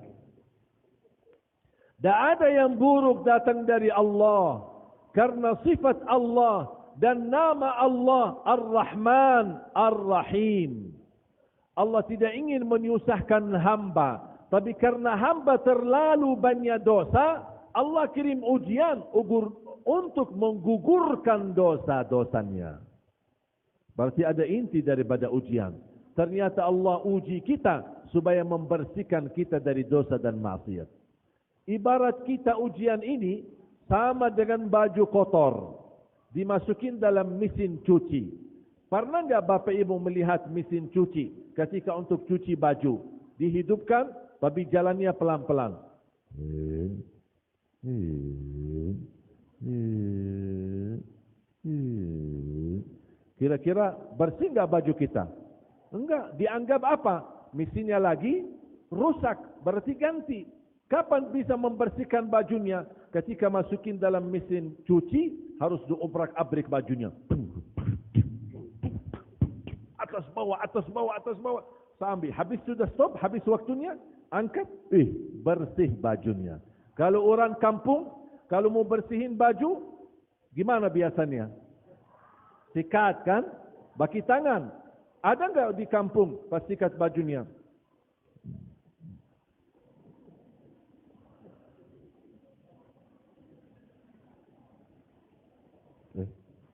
Speaker 5: Tak ada yang buruk datang dari Allah. Karena sifat Allah dan nama Allah Ar-Rahman, Ar-Rahim. Allah tidak ingin menyusahkan hamba. Tapi karena hamba terlalu banyak dosa, Allah kirim ujian untuk menggugurkan dosa-dosanya. Berarti ada inti daripada ujian. Ternyata Allah uji kita supaya membersihkan kita dari dosa dan maksiat. Ibarat kita ujian ini sama dengan baju kotor. Dimasukin dalam mesin cuci. Pernah enggak Bapak Ibu melihat mesin cuci ketika untuk cuci baju? Dihidupkan, tapi jalannya pelan-pelan. Kira-kira bersih enggak baju kita? Enggak, dianggap apa? Mesinnya lagi rusak, berarti ganti. Kapan bisa membersihkan bajunya? Ketika masukin dalam mesin cuci, harus diobrak-abrik bajunya. Atas bawah, atas bawah, atas bawah. Sambil habis sudah stop, habis waktunya, angkat, bersih bajunya. Kalau orang kampung, kalau mau bersihin baju, gimana biasanya? Sikat kan? Baki tangan. Ada enggak di kampung pas sikat bajunya?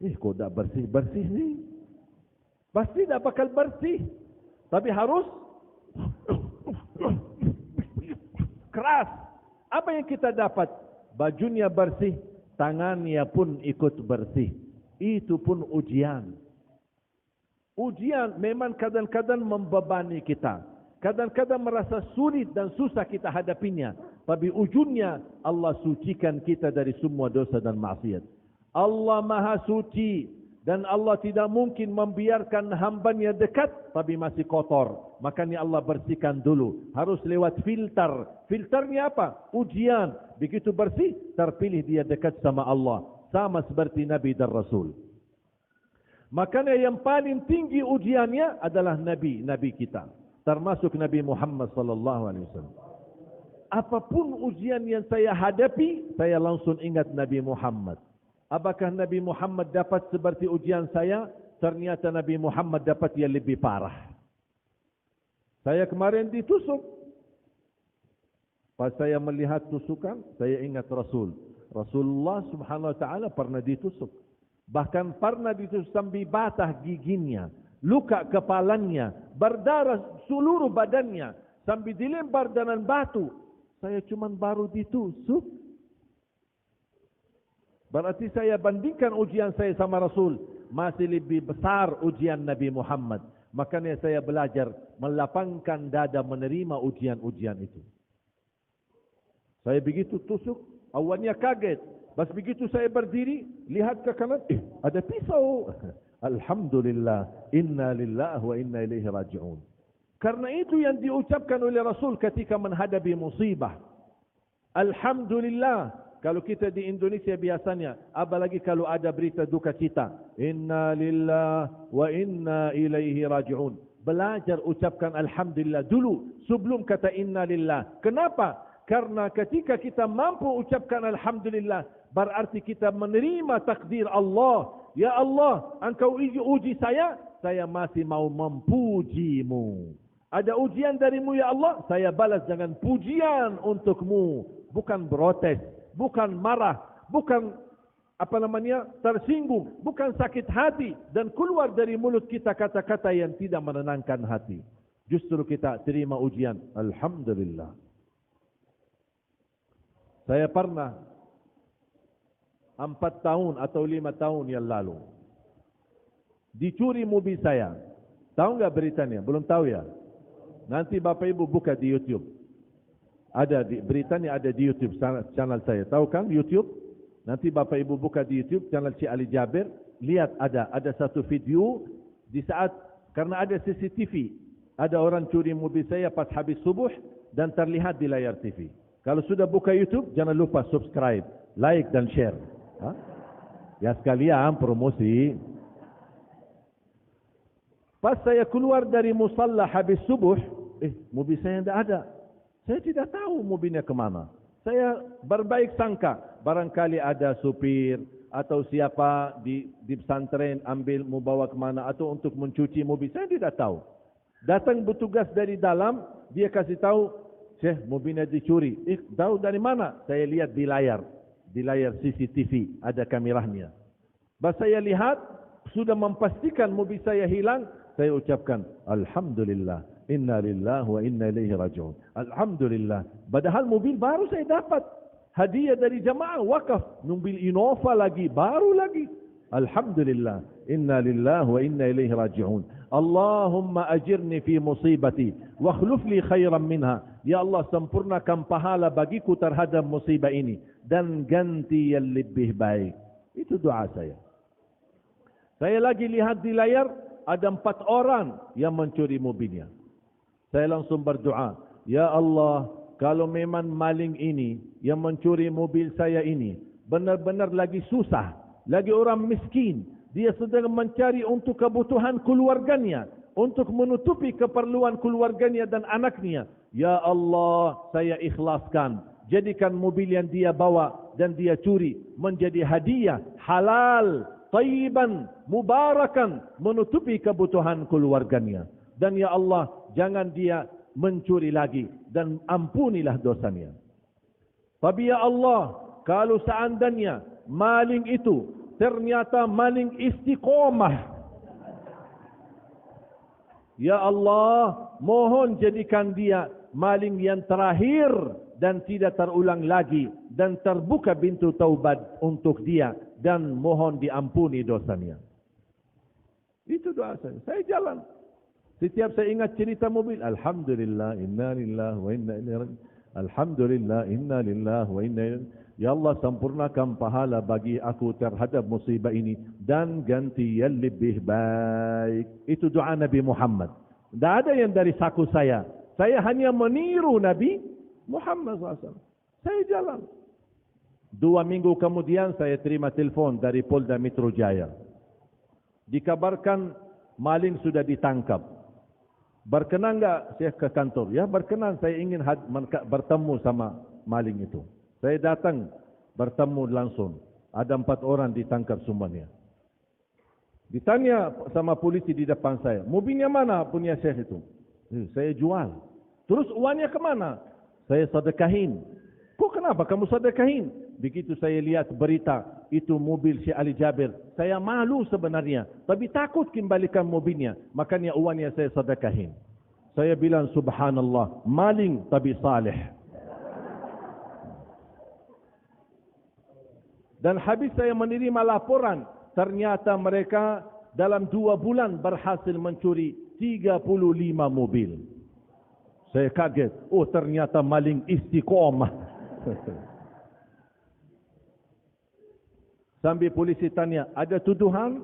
Speaker 5: Kok tak bersih-bersih ni? Pasti tak bakal bersih. Tapi harus keras. Apa yang kita dapat? Bajunya bersih, tangannya pun ikut bersih. Itu pun ujian. Ujian memang kadang-kadang membebani kita. Kadang-kadang merasa sulit dan susah kita hadapinya. Tapi ujungnya Allah sucikan kita dari semua dosa dan maksiat. Allah Maha Suci dan Allah tidak mungkin membiarkan hambanya dekat tapi masih kotor. Makanya Allah bersihkan dulu. Harus lewat filter. Filternya apa? Ujian. Begitu bersih, terpilih dia dekat sama Allah. Sama seperti Nabi dan Rasul. Makanya yang paling tinggi ujiannya adalah Nabi kita. Termasuk Nabi Muhammad SAW. Apapun ujian yang saya hadapi, saya langsung ingat Nabi Muhammad. Apakah Nabi Muhammad dapat seperti ujian saya? Ternyata Nabi Muhammad dapat yang lebih parah. Saya kemarin ditusuk. Pas saya melihat tusukan, saya ingat Rasul. Rasulullah Subhanahu Wa Taala pernah ditusuk. Bahkan pernah ditusuk sampai batah giginya, luka kepalanya, berdarah seluruh badannya, sampai dilempar dengan batu. Saya cuma baru ditusuk. Berarti saya bandingkan ujian saya sama Rasul. Masih lebih besar ujian Nabi Muhammad. Makanya saya belajar melapangkan dada menerima ujian-ujian itu. Saya begitu tusuk, awalnya kaget. Pas begitu saya berdiri, lihat ke kanan, ada pisau. Alhamdulillah, inna lillahi wa inna ilaihi raji'un. Karena itu yang diucapkan oleh Rasul ketika menghadapi musibah. Alhamdulillah. Kalau kita di Indonesia biasanya, apalagi kalau ada berita duka cita, inna lillahi wa inna ilaihi raji'un. Belajar ucapkan alhamdulillah dulu sebelum kata inna lillah. Kenapa? Karena ketika kita mampu ucapkan alhamdulillah, berarti kita menerima takdir Allah. Ya Allah, engkau uji saya masih mau memujimu. Ada ujian darimu ya Allah, saya balas dengan pujian untukmu. Bukan protes. Bukan marah, bukan tersinggung, bukan sakit hati dan keluar dari mulut kita kata-kata yang tidak menenangkan hati. Justru kita terima ujian. Alhamdulillah. Saya pernah 4 tahun atau 5 tahun yang lalu dicuri mobil saya. Tahu enggak beritanya? Belum tahu ya? Nanti Bapak Ibu buka di YouTube. Ada di beritanya, ada di YouTube channel saya. Tahu kan YouTube? Nanti Bapak Ibu buka di YouTube channel Cik Ali Jabir, lihat ada satu video di saat, karena ada CCTV, ada orang curi mobil saya pas habis subuh dan terlihat di layar TV. Kalau sudah buka YouTube, jangan lupa subscribe, like dan share. Ya sekalian promosi. Pas saya keluar dari musalla habis subuh, mobil saya tidak ada. Saya tidak tahu mobilnya kemana. Saya berbaik sangka, barangkali ada supir atau siapa di pesantren ambil mau bawa kemana atau untuk mencuci mobil. Saya tidak tahu. Datang petugas dari dalam, dia kasih tahu, Syekh, mobilnya dicuri. Tahu dari mana? Saya lihat di layar CCTV, ada kameranya. Pas saya lihat, sudah memastikan mobil saya hilang, saya ucapkan, Alhamdulillah, inna lillahi wa inna ilaihi raji'un. Alhamdulillah. Padahal mobil baru saya dapat. Hadiah dari jamaah wakaf. Mobil Innova lagi, baru lagi. Alhamdulillah, inna lillahi wa inna ilaihi raji'un. Allahumma ajirni fi musibati wa akhluf li khairan minha. Ya Allah, sempurnakan pahala bagiku terhadap musibah ini dan ganti yang lebih baik. Itu doa saya. Saya lagi lihat di layar, ada 4 orang yang mencuri mobilnya. Saya langsung berdoa, Ya Allah, kalau memang maling ini yang mencuri mobil saya ini benar-benar lagi susah, lagi orang miskin, dia sedang mencari untuk kebutuhan keluarganya, untuk menutupi keperluan keluarganya dan anaknya. Ya Allah, saya ikhlaskan, jadikan mobil yang dia bawa dan dia curi menjadi hadiah halal, tayyiban, mubarakan, menutupi kebutuhan keluarganya. Dan ya Allah, jangan dia mencuri lagi dan ampunilah dosanya. Tapi ya Allah, kalau seandainya maling itu ternyata maling istiqomah, ya Allah, mohon jadikan dia maling yang terakhir dan tidak terulang lagi, dan terbuka pintu taubat untuk dia, dan mohon diampuni dosanya. Itu doa saya. Saya jalan. Setiap saya ingat cerita mobil, Alhamdulillah, inna lillahi wa inna ilaihi raji'un. Alhamdulillah, inna lillahi wa inna ilaihi. Ya Allah, sempurnakan pahala bagi aku terhadap musibah ini dan ganti yang lebih baik. Itu doa Nabi Muhammad. Tidak ada yang dari saku saya. Saya hanya meniru Nabi Muhammad SAW. Saya jalan. 2 minggu kemudian saya terima telefon dari Polda Metro Jaya. Dikabarkan maling sudah ditangkap. Berkenan enggak saya ke kantor? Ya berkenan, saya ingin bertemu sama maling itu. Saya datang, bertemu langsung. Ada 4 orang ditangkap semuanya. Ditanya sama polisi di depan saya, mobilnya mana punya Syekh itu? Saya jual. Terus uangnya kemana? Saya sedekahin. Kok kenapa kamu sedekahin? Begitu saya lihat berita, itu mobil Syekh Ali Jabir. Saya malu sebenarnya, tapi takut kembalikan mobilnya. Makanya uangnya saya sedekahin. Saya bilang subhanallah, maling tapi saleh. Dan habis saya menerima laporan, ternyata mereka dalam 2 bulan berhasil mencuri 35 mobil. Saya kaget, oh ternyata maling istiqomah. Sambil polisi tanya, ada tuduhan?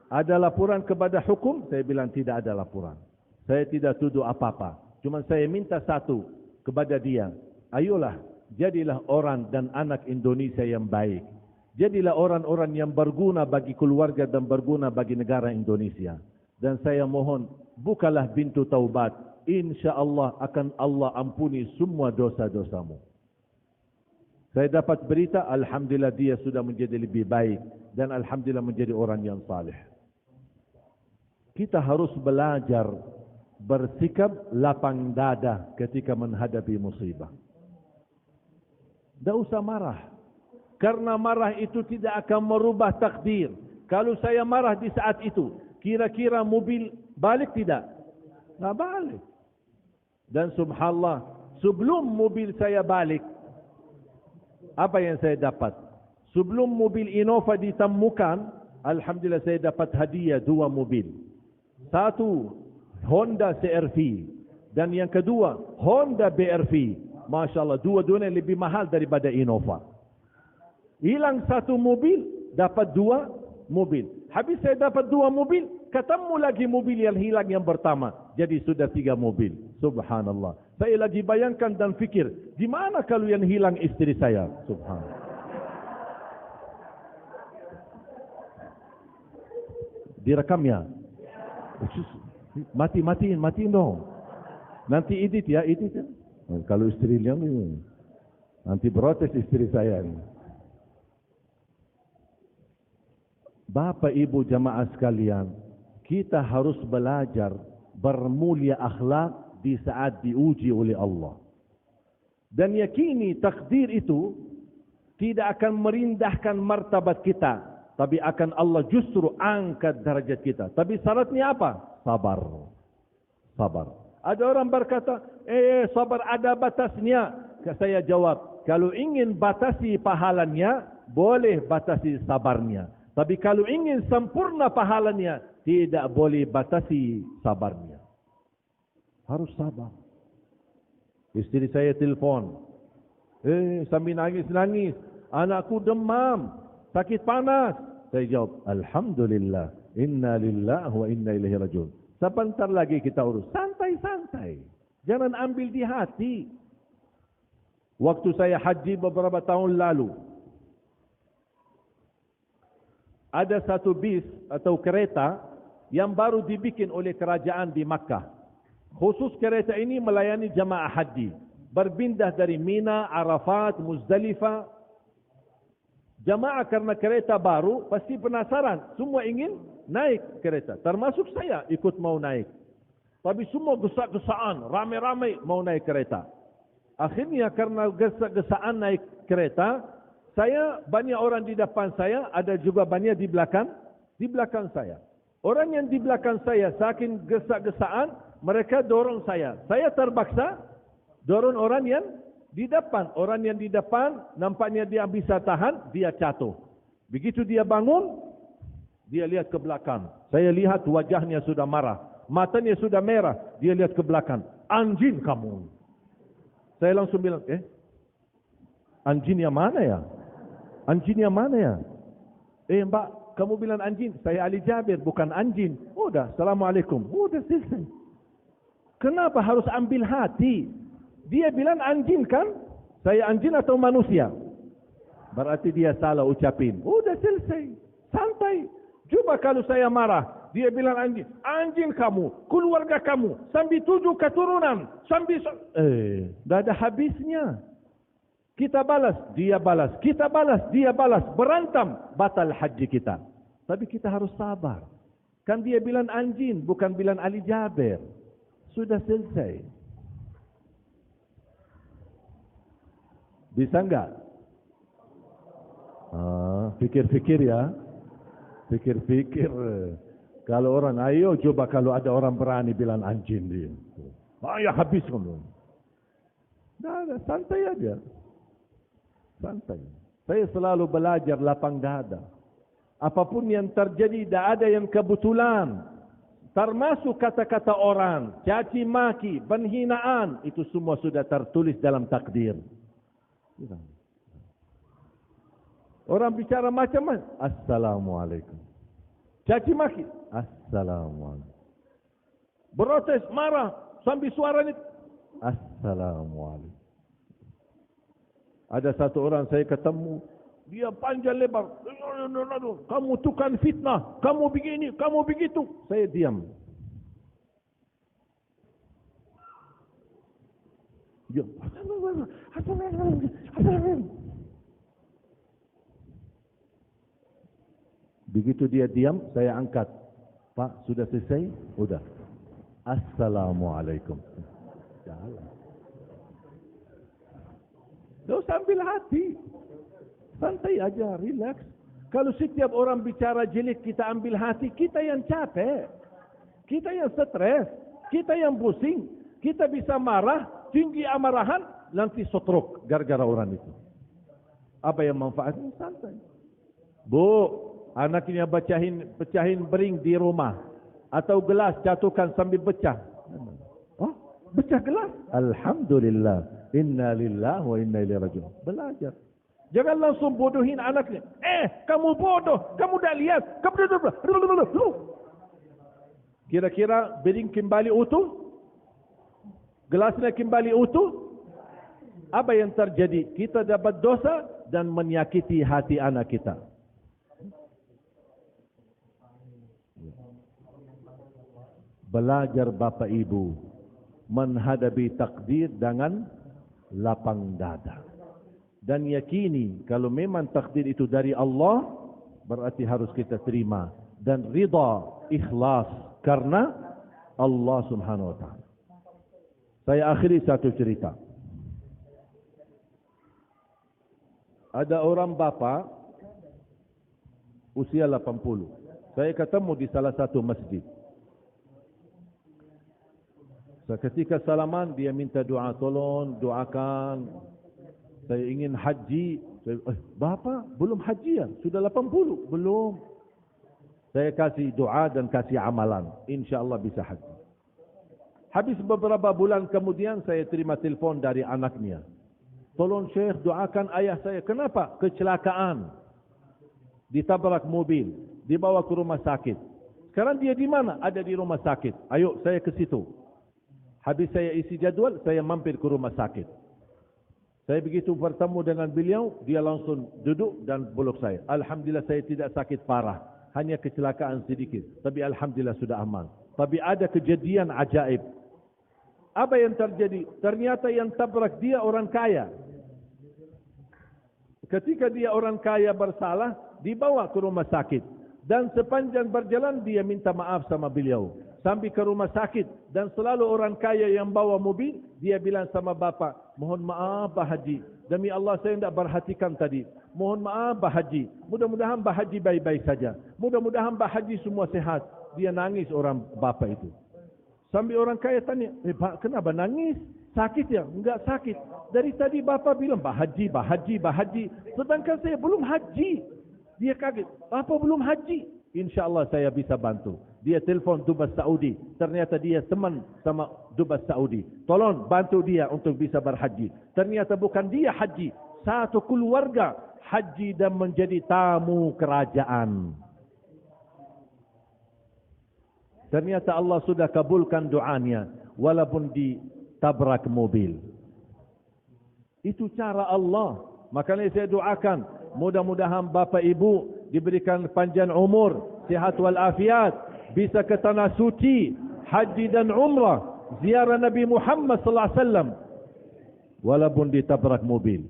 Speaker 5: Ada laporan kepada hukum? Saya bilang tidak ada laporan. Saya tidak tuduh apa-apa. Cuma saya minta satu kepada dia. Ayolah, jadilah orang dan anak Indonesia yang baik. Jadilah orang-orang yang berguna bagi keluarga dan berguna bagi negara Indonesia. Dan saya mohon, bukalah pintu taubat. InsyaAllah akan Allah ampuni semua dosa-dosamu. Saya dapat berita, Alhamdulillah dia sudah menjadi lebih baik. Dan Alhamdulillah menjadi orang yang saleh. Kita harus belajar bersikap lapang dada ketika menghadapi musibah. Tidak usah marah. Karena marah itu tidak akan merubah takdir. Kalau saya marah di saat itu, kira-kira mobil balik tidak? Tidak balik. Dan subhanallah, sebelum mobil saya balik, apa yang saya dapat? Sebelum mobil Innova ditemukan, Alhamdulillah saya dapat hadiah 2 mobil. 1 Honda CR-V dan yang kedua Honda BR-V. Masya Allah, dua-duanya lebih mahal daripada Innova. Hilang satu mobil, dapat dua mobil. Habis saya dapat dua mobil, ketemu lagi mobil yang hilang yang pertama. Jadi sudah 3 mobil. Subhanallah. Saya lagi bayangkan dan fikir, di mana kalau yang hilang istri saya? Subhanallah. Direkamnya. Matiin dong. Nanti edit ya. Kalau istri dia ni, nanti protes istri saya ni. Bapak Ibu jamaah sekalian, kita harus belajar bermulia akhlak di saat diuji oleh Allah. Dan yakini takdir itu tidak akan merendahkan martabat kita, tapi akan Allah justru angkat derajat kita. Tapi syaratnya apa? Sabar. Ada orang berkata, sabar ada batasnya. Saya jawab, kalau ingin batasi pahalanya, boleh batasi sabarnya. Tapi kalau ingin sempurna pahalanya, tidak boleh batasi sabarnya. Harus sabar. Istri saya telefon. Sambil nangis. Anakku demam. Sakit panas. Saya jawab, Alhamdulillah. Inna lillahi wa inna ilaihi rajiun. Sebentar lagi kita urus. Santai. Jangan ambil di hati. Waktu saya haji beberapa tahun lalu, ada satu bis atau kereta yang baru dibikin oleh kerajaan di Makkah. Khusus kereta ini melayani jamaah haji. Berpindah dari Mina, Arafat, Muzdalifah. Jamaah karena kereta baru pasti penasaran. Semua ingin naik kereta. Termasuk saya ikut mau naik. Tapi semua gesak-gesaan, ramai-ramai mau naik kereta. Akhirnya karena gesak-gesaan naik kereta, saya, banyak orang di depan saya, ada juga banyak di belakang saya. Orang yang di belakang saya, saking gesak-gesaan, mereka dorong saya. Saya terpaksa dorong orang yang di depan. Orang yang di depan, nampaknya dia bisa tahan, dia jatuh. Begitu dia bangun, dia lihat ke belakang. Saya lihat wajahnya sudah marah. Matanya sudah merah. Dia lihat ke belakang. Anjing kamu. Saya langsung bilang, anjing yang mana ya? Anjing yang mana ya? Mbak, kamu bilang anjing. Saya Ali Jabir, bukan anjing. Udah, Assalamualaikum. Udah selesai. Kenapa harus ambil hati? Dia bilang anjing kan? Saya anjing atau manusia? Berarti dia salah ucapin. Udah selesai. Santai. Coba kalau saya marah. Dia bilang anjing. Anjing kamu, keluarga kamu, sampai 7 keturunan. Dah ada habisnya. Kita balas, dia balas. Kita balas, dia balas. Berantem, batal haji kita. Tapi kita harus sabar. Kan dia bilang anjing, bukan bilang Ali Jabir. Sudah selesai. Bisa enggak? Fikir-fikir ya. Fikir-fikir. Kalau orang, ayo coba kalau ada orang berani bilang anjing dia. Ya habis kamu. Dah, santai aja. Santai. Saya selalu belajar lapang dada. Apapun yang terjadi, tidak ada yang kebetulan. Termasuk kata-kata orang, caci maki, penghinaan, itu semua sudah tertulis dalam takdir. Orang bicara macam-macam, Assalamualaikum. Caci maki, Assalamualaikum. Protes, marah, sambil suara ini, Assalamualaikum. Ada satu orang saya ketemu, dia panjang lebar. Kamu tukang fitnah, kamu begini, kamu begitu. Saya diam. Dia, begitu dia diam, saya angkat. Pak, sudah selesai? Sudah. Assalamualaikum. Jalan. Tidak usah ambil hati. Santai aja, relax. Kalau setiap orang bicara jelek kita ambil hati, kita yang capek. Kita yang stres. Kita yang pusing. Kita bisa marah, tinggi amarahan, nanti stroke gara-gara orang itu. Apa yang manfaatnya? Santai. Bu, anaknya pecahin bering di rumah. Atau gelas jatuhkan sambil pecah. Oh, pecah gelas? Alhamdulillah. Inna lillahi wa inna ilaihi raji'un. Belajar. Jangan langsung bodohin anaknya. Kamu bodoh, kamu dah lihat. Kira-kira piring kembali utuh? Gelasnya kembali utuh? Apa yang terjadi? Kita dapat dosa dan menyakiti hati anak kita. Belajar Bapak Ibu menghadapi takdir dengan lapang dada. Dan yakini kalau memang takdir itu dari Allah, berarti harus kita terima. Dan ridha, ikhlas karena Allah Subhanahu wa ta'ala. Saya akhiri satu cerita. Ada orang bapa usia 80. Saya ketemu di salah satu masjid. Seketika salaman dia minta doa, tolong doakan. Saya ingin haji. Bapa belum haji ya? Sudah 80? Belum. Saya kasih doa dan kasih amalan. InsyaAllah bisa haji. Habis beberapa bulan kemudian saya terima telefon dari anaknya. Tolong Syekh doakan ayah saya. Kenapa? Kecelakaan. Ditabrak mobil. Dibawa ke rumah sakit. Sekarang dia di mana? Ada di rumah sakit. Ayo saya ke situ. Habis saya isi jadwal, saya mampir ke rumah sakit. Saya begitu bertemu dengan beliau, dia langsung duduk dan peluk saya. Alhamdulillah saya tidak sakit parah. Hanya kecelakaan sedikit. Tapi Alhamdulillah sudah aman. Tapi ada kejadian ajaib. Apa yang terjadi? Ternyata yang tabrak dia orang kaya. Ketika dia orang kaya bersalah, dibawa ke rumah sakit. Dan sepanjang berjalan dia minta maaf sama beliau. Sampai ke rumah sakit. Dan selalu orang kaya yang bawa mobil, dia bilang sama bapa, mohon maaf Pak Haji. Demi Allah saya tidak perhatikan tadi. Mohon maaf Pak Haji. Mudah-mudahan Pak Haji baik-baik saja. Mudah-mudahan Pak Haji semua sehat. Dia nangis orang bapa itu. Sampai orang kaya tanya, Pak kenapa nangis? Sakit ya? Enggak sakit. Dari tadi bapa bilang, Pak Haji, Pak Haji, Pak Haji. Sedangkan saya belum haji. Dia kaget. Apa belum haji? InsyaAllah saya bisa bantu. Dia telefon Dubas Saudi. Ternyata dia teman sama Dubas Saudi. Tolong bantu dia untuk bisa berhaji. Ternyata bukan dia haji. Satu keluarga haji dan menjadi tamu kerajaan. Ternyata Allah sudah kabulkan doanya. Walaupun ditabrak mobil. Itu cara Allah. Makanya saya doakan. Mudah-mudahan Bapak Ibu diberikan panjang umur. Sihat walafiat. Bisa ke tanah suci, haji dan umrah, ziarah Nabi Muhammad sallallahu alaihi wasallam walaupun ditabrak mobil.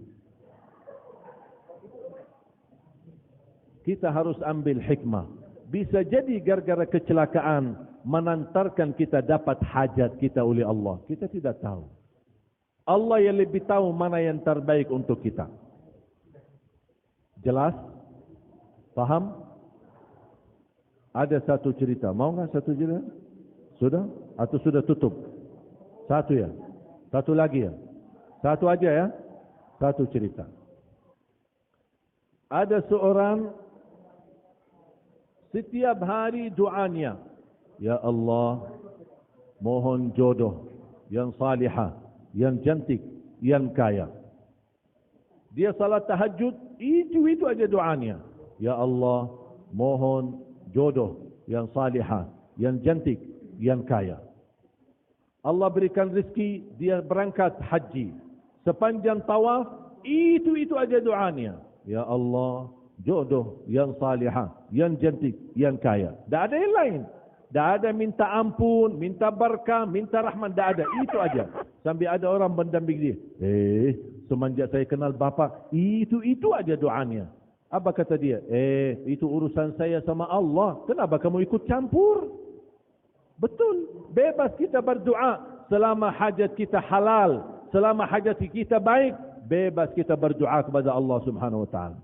Speaker 5: Kita harus ambil hikmah. Bisa jadi gara-gara kecelakaan menantarkan kita dapat hajat kita oleh Allah. Kita tidak tahu. Allah yang lebih tahu mana yang terbaik untuk kita. Jelas? Paham? Ada satu cerita. Mau enggak satu cerita? Sudah? Atau sudah tutup? Satu ya? Satu lagi ya? Satu aja ya? Satu cerita. Ada seorang setiap hari doanya, ya Allah, mohon jodoh yang salihah, yang cantik, yang kaya. Dia salat tahajud, itu aja doanya. Ya Allah, mohon jodoh yang salihah, yang cantik, yang kaya. Allah berikan rezeki, dia berangkat haji. Sepanjang tawaf, itu aja doanya. Ya Allah, jodoh yang salihah, yang cantik, yang kaya. Tak ada yang lain. Tak ada minta ampun, minta berkah, minta rahmat, tak ada. Itu aja. Sampai ada orang mendamping dia. Semenjak saya kenal Bapak, itu aja doanya. Apa kata dia? Itu urusan saya sama Allah. Kenapa kamu ikut campur? Betul. Bebas kita berdoa. Selama hajat kita halal. Selama hajat kita baik. Bebas kita berdoa kepada Allah Subhanahu wa ta'ala.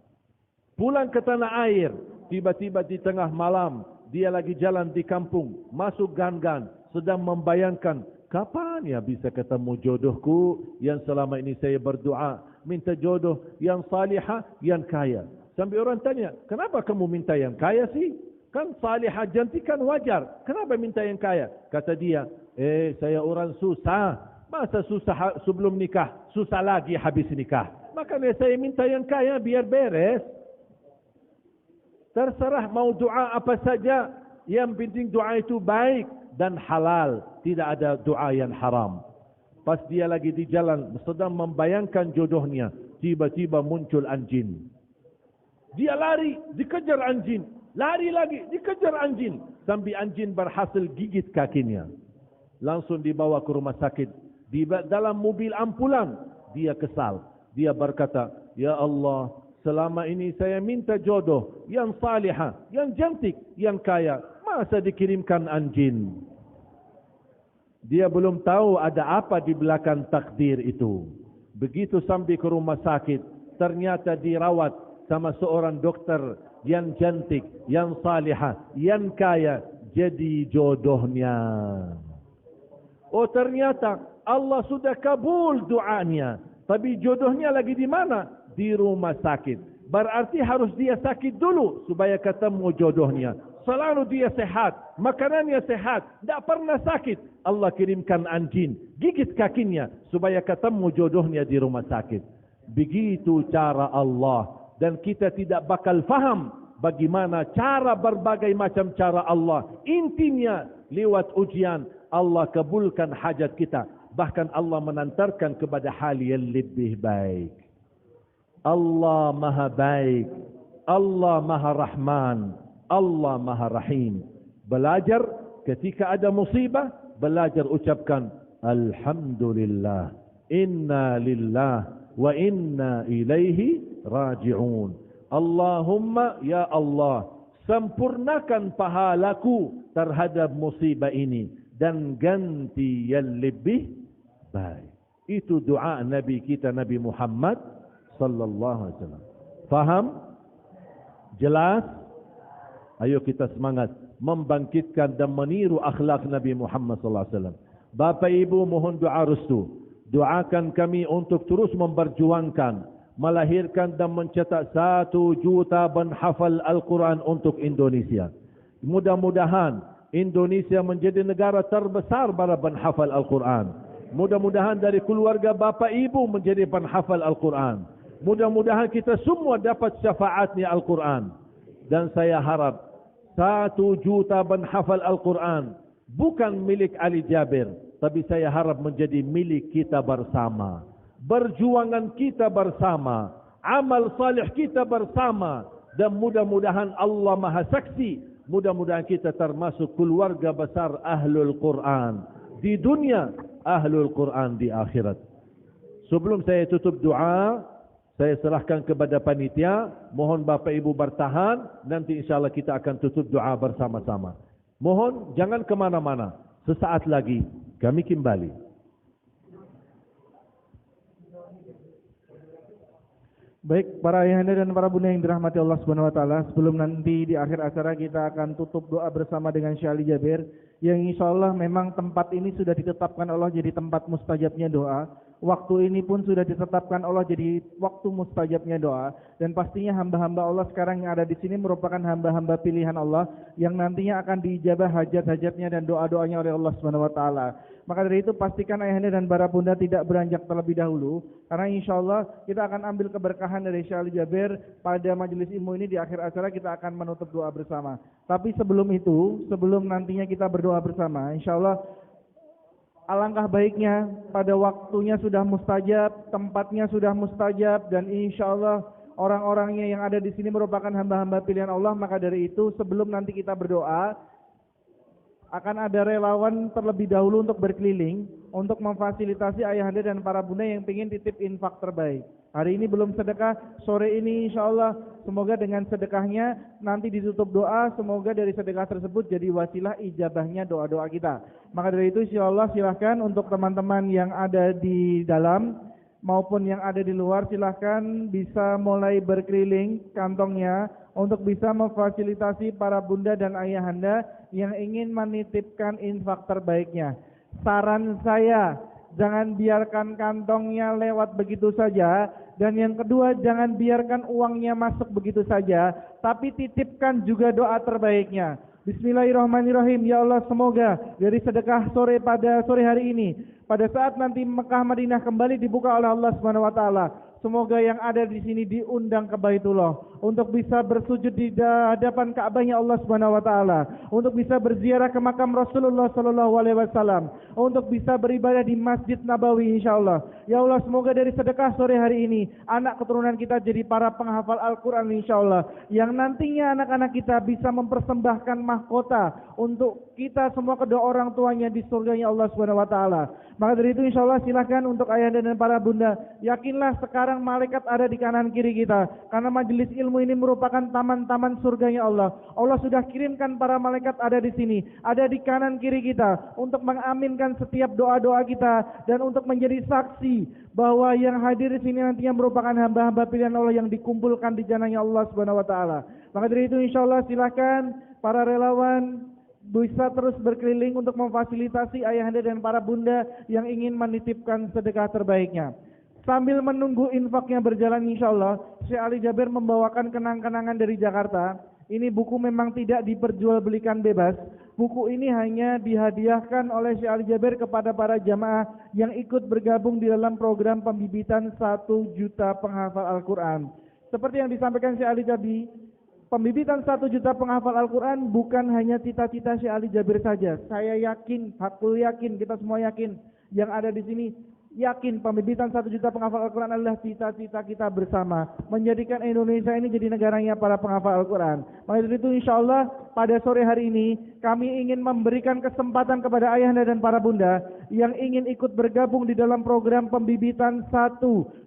Speaker 5: Pulang ke tanah air. Tiba-tiba di tengah malam. Dia lagi jalan di kampung. Masuk gang-gang. Sedang membayangkan. Kapan ya bisa ketemu jodohku. Yang selama ini saya berdoa. Minta jodoh yang salihah, yang kaya. Sampai orang tanya, kenapa kamu minta yang kaya sih? Kan salihah cantik kan wajar. Kenapa minta yang kaya? Kata dia, saya orang susah. Masa susah sebelum nikah? Susah lagi habis nikah. Makanya saya minta yang kaya biar beres. Terserah mau doa apa saja, yang penting doa itu baik dan halal, tidak ada doa yang haram. Pas dia lagi di jalan sedang membayangkan jodohnya, tiba-tiba muncul anjing. Dia lari, dikejar anjing, lari lagi, dikejar anjing, sampai anjing berhasil gigit kakinya. Langsung dibawa ke rumah sakit. Di dalam mobil ambulan, dia kesal. Dia berkata, "Ya Allah, selama ini saya minta jodoh yang salihah, yang cantik, yang kaya. Masa dikirimkan anjing?" Dia belum tahu ada apa di belakang takdir itu. Begitu sampai ke rumah sakit, ternyata dirawat sama seorang dokter yang cantik, yang salihah, yang kaya, jadi jodohnya. Oh, ternyata Allah sudah kabul doanya, tapi jodohnya lagi di mana? Di rumah sakit. Berarti harus dia sakit dulu supaya ketemu jodohnya. Selalu dia sehat, makanannya sehat, tidak pernah sakit. Allah kirimkan anjing, gigit kakinya supaya ketemu jodohnya di rumah sakit. Begitu cara Allah. Dan kita tidak bakal faham bagaimana cara berbagai macam cara Allah. Intinya lewat ujian Allah kabulkan hajat kita. Bahkan Allah menantarkan kepada hal yang lebih baik. Allah Maha Baik, Allah Maha Rahman, Allah Maha Rahim. Belajar ketika ada musibah, belajar ucapkan Alhamdulillah, Inna Lillah wa Inna Ilaihi Raji'un. Allahumma ya Allah, sempurnakan pahalaku terhadap musibah ini dan ganti yang lebih baik. Itu doa Nabi kita Nabi Muhammad sallallahu alaihi wasallam. Faham? Jelas? Ayo kita semangat membangkitkan dan meniru akhlak Nabi Muhammad sallallahu alaihi wasallam. Bapak Ibu mohon doa restu. Doakan kami untuk terus memperjuangkan, melahirkan dan mencetak 1 juta penghafal Al-Quran untuk Indonesia. Mudah-mudahan Indonesia menjadi negara terbesar para penghafal Al-Quran. Mudah-mudahan dari keluarga Bapak Ibu menjadi penghafal Al-Quran. Mudah-mudahan kita semua dapat syafaatnya Al-Quran. Dan saya harap 1 juta penghafal Al-Quran bukan milik Ali Jabir, tapi saya harap menjadi milik kita bersama. Berjuangan kita bersama, amal salih kita bersama, dan mudah-mudahan Allah Maha Saksi, mudah-mudahan kita termasuk keluarga besar Ahlul Quran di dunia, Ahlul Quran di akhirat. Sebelum saya tutup doa, saya serahkan kepada panitia. Mohon Bapak Ibu bertahan, nanti insyaAllah kita akan tutup doa bersama-sama. Mohon jangan kemana-mana. Sesaat lagi kami kembali.
Speaker 6: Baik, para ayahanda dan para bunda yang dirahmati Allah Subhanahu wa taala, sebelum nanti di akhir acara kita akan tutup doa bersama dengan Syekh Ali Jabir yang insyaallah memang tempat ini sudah ditetapkan Allah jadi tempat mustajabnya doa. Waktu ini pun sudah ditetapkan Allah jadi waktu mustajabnya doa, dan pastinya hamba-hamba Allah sekarang yang ada di sini merupakan hamba-hamba pilihan Allah yang nantinya akan diijabah hajat-hajatnya dan doa-doanya oleh Allah Subhanahu wa taala. Maka dari itu pastikan ayahanda dan para bunda tidak beranjak terlebih dahulu, karena insyaallah kita akan ambil keberkahan dari Syekh Ali Jabir pada majelis ilmu ini. Di akhir acara kita akan menutup doa bersama. Tapi sebelum itu, sebelum nantinya kita berdoa bersama, insyaallah alangkah baiknya pada waktunya sudah mustajab, tempatnya sudah mustajab, dan insyaallah orang-orangnya yang ada di sini merupakan hamba-hamba pilihan Allah. Maka dari itu sebelum nanti kita berdoa, akan ada relawan terlebih dahulu untuk berkeliling untuk memfasilitasi ayahanda dan para bunda yang ingin titip infak terbaik. Hari ini belum sedekah, sore ini insyaallah semoga dengan sedekahnya nanti ditutup doa, semoga dari sedekah tersebut jadi wasilah ijabahnya doa-doa kita. Maka dari itu insyaallah silahkan untuk teman-teman yang ada di dalam maupun yang ada di luar, silahkan bisa mulai berkeliling kantongnya untuk bisa memfasilitasi para bunda dan ayahanda yang ingin menitipkan infak terbaiknya. Saran saya, jangan biarkan kantongnya lewat begitu saja. Dan yang kedua, jangan biarkan uangnya masuk begitu saja, tapi titipkan juga doa terbaiknya. Bismillahirrahmanirrahim. Ya Allah, semoga dari sedekah pada sore hari ini, pada saat nanti Mekah Madinah kembali dibuka oleh Allah Subhanahu wa taala, semoga yang ada di sini diundang ke Baitullah untuk bisa bersujud di hadapan Ka'bahnya Allah Subhanahu wa taala, untuk bisa berziarah ke makam Rasulullah sallallahu alaihi wasallam, untuk bisa beribadah di Masjid Nabawi insyaallah. Ya Allah, semoga dari sedekah sore hari ini anak keturunan kita jadi para penghafal Al-Qur'an insyaallah, yang nantinya anak-anak kita bisa mempersembahkan mahkota untuk kita semua kedua orang tuanya di surganya Allah Subhanahu wa taala. Maka dari itu insyaallah silakan untuk ayahanda dan para bunda, yakinlah sekarang malaikat ada di kanan kiri kita, karena majelis ilmu ini merupakan taman-taman surganya Allah. Allah sudah kirimkan para malaikat ada di sini, ada di kanan kiri kita untuk mengaminkan setiap doa-doa kita dan untuk menjadi saksi bahwa yang hadir di sini nantinya merupakan hamba-hamba pilihan Allah yang dikumpulkan di jananya Allah Subhanahu wa taala. Maka dari itu insyaallah silakan para relawan bisa terus berkeliling untuk memfasilitasi ayahanda dan para bunda yang ingin menitipkan sedekah terbaiknya. Sambil menunggu infaknya berjalan insyaallah, Syekh Ali Jabir membawakan kenang-kenangan dari Jakarta. Ini buku memang tidak diperjualbelikan bebas. Buku ini hanya dihadiahkan oleh Syekh Ali Jabir kepada para jamaah yang ikut bergabung di dalam program pembibitan 1 juta penghafal Al-Quran. Seperti yang disampaikan Syekh Ali tadi, pembibitan 1 juta penghafal Al-Quran bukan hanya cita-cita Syekh Ali Jabir saja. Saya yakin, hakul yakin, kita semua yakin, yang ada di sini yakin pembibitan 1 juta penghafal Al-Quran adalah cita-cita kita bersama, menjadikan Indonesia ini jadi negaranya para penghafal Al-Quran. Maka dari itu insyaallah pada sore hari ini kami ingin memberikan kesempatan kepada ayahanda dan para bunda yang ingin ikut bergabung di dalam program pembibitan 1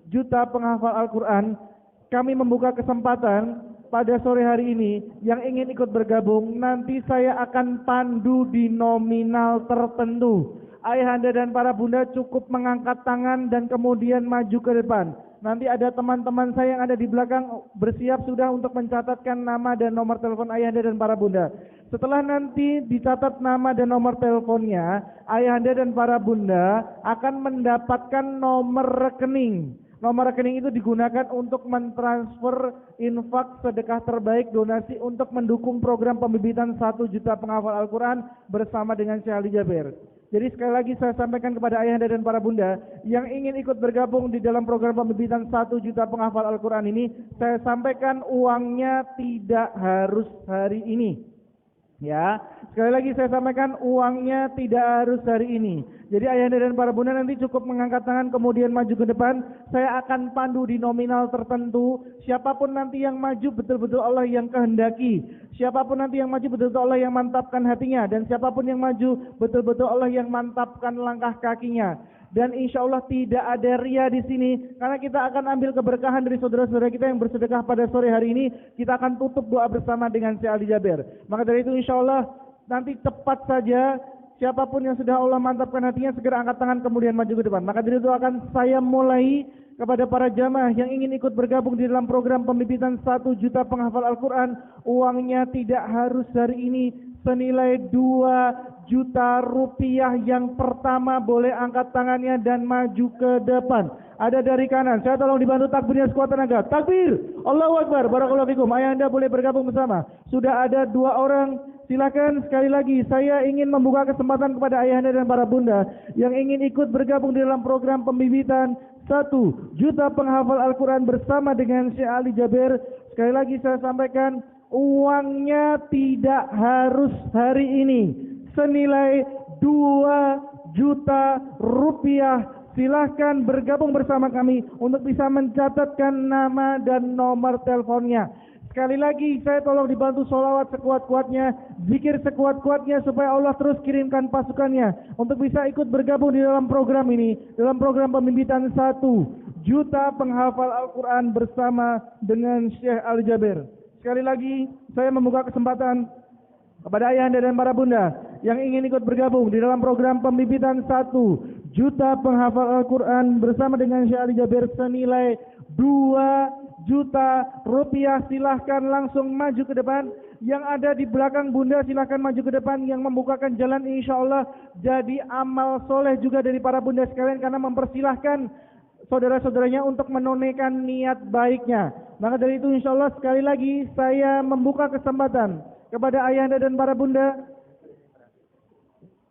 Speaker 6: juta penghafal Al-Quran. Kami membuka kesempatan pada sore hari ini yang ingin ikut bergabung, nanti saya akan pandu di nominal tertentu. Ayahanda dan para bunda cukup mengangkat tangan dan kemudian maju ke depan. Nanti ada teman-teman saya yang ada di belakang bersiap sudah untuk mencatatkan nama dan nomor telepon ayahanda dan para bunda. Setelah nanti dicatat nama dan nomor teleponnya, ayahanda dan para bunda akan mendapatkan nomor rekening. Nomor rekening itu digunakan untuk mentransfer infak sedekah terbaik donasi untuk mendukung program pembibitan 1 juta penghafal Al-Quran bersama dengan Syekh Ali Jabir. Jadi sekali lagi saya sampaikan kepada ayahanda dan para bunda yang ingin ikut bergabung di dalam program pembibitan 1 juta penghafal Al-Quran ini, saya sampaikan uangnya tidak harus hari ini. Ya, sekali lagi saya sampaikan uangnya tidak harus hari ini. Jadi ayahanda dan para bunda nanti cukup mengangkat tangan kemudian maju ke depan. Saya akan pandu di nominal tertentu. Siapapun nanti yang maju betul-betul Allah yang kehendaki. Siapapun nanti yang maju betul-betul Allah yang mantapkan hatinya. Dan siapapun yang maju betul-betul Allah yang mantapkan langkah kakinya. Dan insya Allah tidak ada ria di sini, karena kita akan ambil keberkahan dari saudara-saudara kita yang bersedekah pada sore hari ini. Kita akan tutup doa bersama dengan Syekh Ali Jabir. Maka dari itu insya Allah nanti tepat saja siapapun yang sudah Allah mantapkan hatinya segera angkat tangan kemudian maju ke depan. Maka dari itu akan saya mulai kepada para jamaah yang ingin ikut bergabung di dalam program pembibitan 1 juta penghafal Al-Quran. Uangnya tidak harus hari ini, senilai 2 juta rupiah. Yang pertama boleh angkat tangannya dan maju ke depan. Ada dari kanan, saya tolong dibantu takbirnya sekuat tenaga. Takbir, Allahu Akbar, barakallahu fikum. Ayahanda boleh bergabung bersama. Sudah ada 2 orang, silakan sekali lagi. Saya ingin membuka kesempatan kepada ayahanda dan para bunda yang ingin ikut bergabung di dalam program pembibitan 1 juta penghafal Al-Quran bersama dengan Syekh Ali Jabir. Sekali lagi saya sampaikan, uangnya tidak harus hari ini, senilai 2 juta rupiah. Silahkan bergabung bersama kami untuk bisa mencatatkan nama dan nomor teleponnya. Sekali lagi saya tolong dibantu sholawat sekuat-kuatnya, zikir sekuat-kuatnya supaya Allah terus kirimkan pasukannya untuk bisa ikut bergabung di dalam program ini, dalam program pembibitan 1 juta penghafal Al-Quran bersama dengan Syekh Ali Jabir. Sekali lagi saya membuka kesempatan kepada ayahanda dan para bunda yang ingin ikut bergabung di dalam program pembibitan 1 juta penghafal Al-Quran bersama dengan Syekh Ali Jabir senilai 2 juta rupiah. Silahkan langsung maju ke depan. Yang ada di belakang bunda silahkan maju ke depan. Yang membukakan jalan insya Allah jadi amal soleh juga dari para bunda sekalian, karena mempersilahkan saudara-saudaranya untuk menunaikan niat baiknya. Maka dari itu insya Allah sekali lagi saya membuka kesempatan kepada ayahanda dan para bunda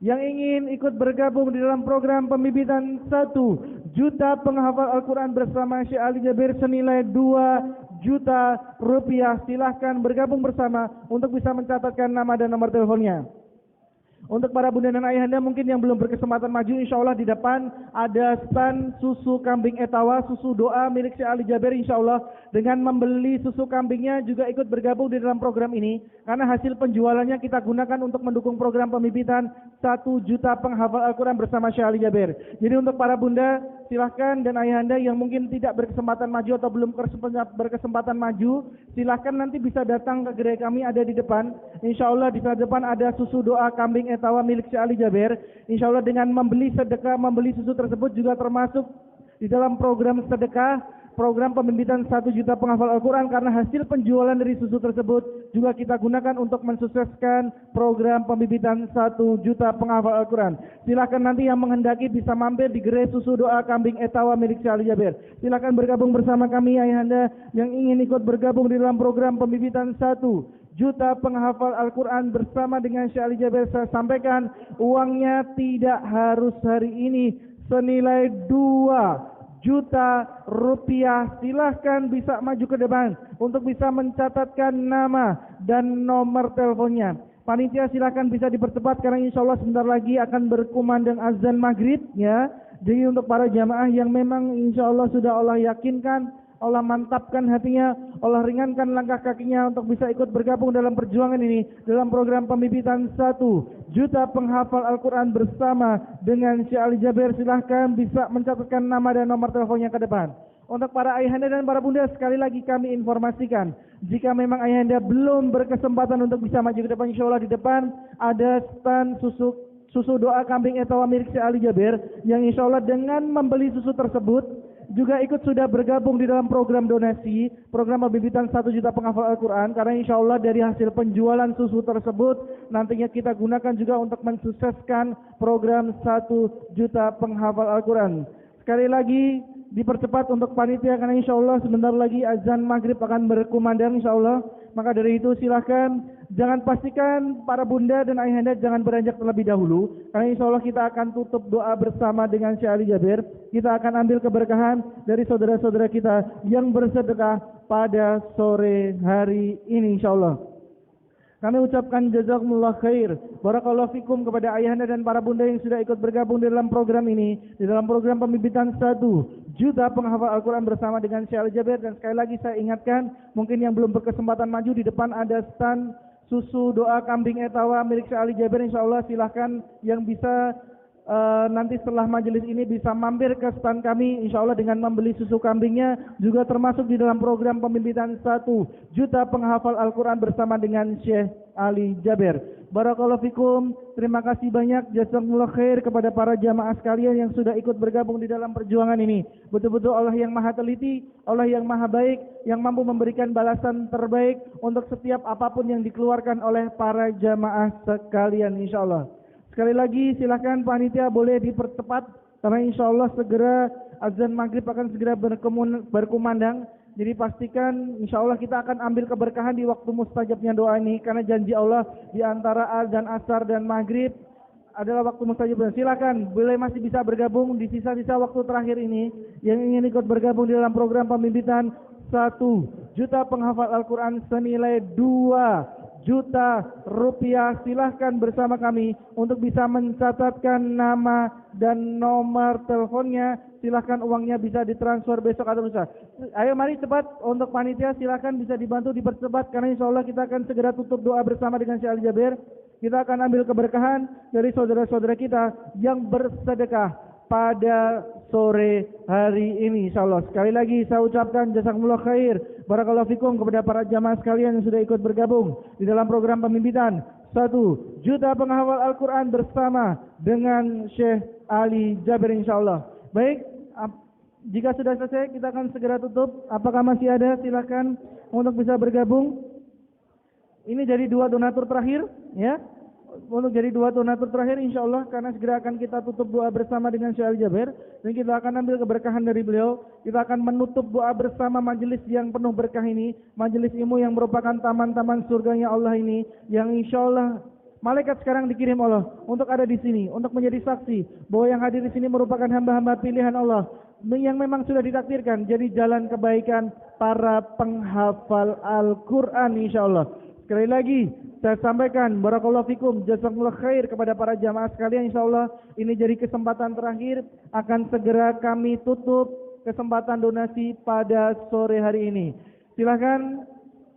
Speaker 6: yang ingin ikut bergabung di dalam program pembibitan 1 juta penghafal Al-Quran bersama Syekh Ali Jabir senilai 2 juta rupiah. Silahkan bergabung bersama untuk bisa mencatatkan nama dan nomor teleponnya. Untuk para bunda dan ayahanda mungkin yang belum berkesempatan maju, insya Allah di depan ada stand susu kambing etawa, susu doa milik Syekh Ali Jabir. Insya Allah dengan membeli susu kambingnya juga ikut bergabung di dalam program ini, karena hasil penjualannya kita gunakan untuk mendukung program pembibitan 1 juta penghafal Al-Quran bersama Syekh Ali Jabir. Jadi untuk para bunda silahkan dan ayahanda yang mungkin tidak berkesempatan maju atau belum berkesempatan maju, silahkan nanti bisa datang ke gerai kami ada di depan. Insya Allah di depan ada susu doa kambing etawa milik Syekh Ali Jabir. Insya Allah dengan membeli sedekah, membeli susu tersebut juga termasuk di dalam program sedekah, program pembibitan 1 juta penghafal Al-Quran, karena hasil penjualan dari susu tersebut juga kita gunakan untuk mensukseskan program pembibitan 1 juta penghafal Al-Quran. Silakan nanti yang menghendaki bisa mampir di gerai susu doa kambing etawa milik Syekh Ali Jabir. Silakan bergabung bersama kami ayahanda yang ingin ikut bergabung di dalam program pembibitan 1 juta penghafal Al-Quran bersama dengan Syekh Ali Jabir. Saya sampaikan uangnya tidak harus hari ini, senilai 2 juta rupiah. Silahkan bisa maju ke depan untuk bisa mencatatkan nama dan nomor teleponnya. Panitia silahkan bisa dipercepat karena insya Allah sebentar lagi akan berkumandang azan maghrib ya. Jadi untuk para jamaah yang memang insya Allah sudah Allah yakinkan, Allah mantapkan hatinya, Allah ringankan langkah kakinya untuk bisa ikut bergabung dalam perjuangan ini, dalam program pembibitan 1 juta penghafal Al-Quran bersama dengan Syekh Ali Jabir. Silahkan bisa mencatatkan nama dan nomor teleponnya ke depan. Untuk para ayahanda dan para bunda, sekali lagi kami informasikan, jika memang ayahanda belum berkesempatan untuk bisa maju ke depan, insya Allah di depan ada stand susu doa kambing etawa milik Syekh Ali Jabir, yang insya Allah dengan membeli susu tersebut juga ikut sudah bergabung di dalam program donasi, program pembibitan 1 juta penghafal Al-Quran, karena insya Allah dari hasil penjualan susu tersebut nantinya kita gunakan juga untuk mensukseskan program 1 juta penghafal Al-Quran. Sekali lagi dipercepat untuk panitia karena insya Allah sebentar lagi azan maghrib akan berkumandang insya Allah. Maka dari itu silahkan, jangan pastikan para bunda dan ayahanda jangan beranjak terlebih dahulu, karena insya Allah kita akan tutup doa bersama dengan Syekh Ali Jabir. Kita akan ambil keberkahan dari saudara-saudara kita yang bersedekah pada sore hari ini insya Allah. Kami ucapkan jazakumullah khair, barakallahu fikum kepada ayahanda dan para bunda yang sudah ikut bergabung dalam program ini, di dalam program pembibitan 1 juta penghafal Al-Quran bersama dengan Syekh Ali Jabir. Dan sekali lagi saya ingatkan, mungkin yang belum berkesempatan maju, di depan ada stand susu doa kambing etawa milik Syekh Ali Jabir. Insya Allah silahkan yang bisa nanti setelah majelis ini bisa mampir ke stand kami, insya Allah dengan membeli susu kambingnya juga termasuk di dalam program pembibitan 1 juta penghafal Al-Quran bersama dengan Syekh Ali Jabir. Barakallahu fikum, terima kasih banyak, jazakumullah khair kepada para jamaah sekalian yang sudah ikut bergabung di dalam perjuangan ini. Betul-betul Allah yang maha teliti, Allah yang maha baik, yang mampu memberikan balasan terbaik untuk setiap apapun yang dikeluarkan oleh para jamaah sekalian insya Allah. Sekali lagi silakan panitia boleh dipercepat karena insya Allah segera azan maghrib akan segera berkumandang. Jadi pastikan insya Allah kita akan ambil keberkahan di waktu mustajabnya doa ini, karena janji Allah di antara azan asar dan maghrib adalah waktu mustajab. Silakan boleh masih bisa bergabung di sisa-sisa waktu terakhir ini yang ingin ikut bergabung di dalam program pembibitan 1 juta penghafal Al-Quran senilai 2 juta rupiah. Silahkan bersama kami untuk bisa mencatatkan nama dan nomor teleponnya. Silahkan uangnya bisa ditransfer besok atau lusa. Ayo mari cepat untuk panitia, silahkan bisa dibantu dipercepat karena insya Allah kita akan segera tutup doa bersama dengan Syekh Ali Jabir. Kita akan ambil keberkahan dari saudara-saudara kita yang bersedekah pada sore hari ini insyaallah. Sekali lagi saya ucapkan jazakumullah khair, barakallahu fikum kepada para jamaah sekalian yang sudah ikut bergabung di dalam program pembibitan 1 juta penghafal Al-Quran bersama dengan Syekh Ali Jabir insyaallah. Baik, jika sudah selesai kita akan segera tutup. Apakah masih ada? Silakan untuk bisa bergabung. Ini jadi 2 donatur terakhir ya. Untuk jadi 2 donatur terakhir insya Allah, karena segera akan kita tutup doa bersama dengan Syekh Ali Jabir dan kita akan ambil keberkahan dari beliau. Kita akan menutup doa bersama majelis yang penuh berkah ini, majelis ilmu yang merupakan taman-taman surganya Allah ini, yang insya Allah Malaikat sekarang dikirim Allah untuk ada di sini, untuk menjadi saksi bahwa yang hadir di sini merupakan hamba-hamba pilihan Allah yang memang sudah ditakdirkan jadi jalan kebaikan para penghafal Al-Quran insyaallah. Sekali lagi saya sampaikan barakallahu fikum, jazakumullah khair kepada para jamaah sekalian. Insyaallah ini jadi kesempatan terakhir, akan segera kami tutup kesempatan donasi pada sore hari ini. Silakan,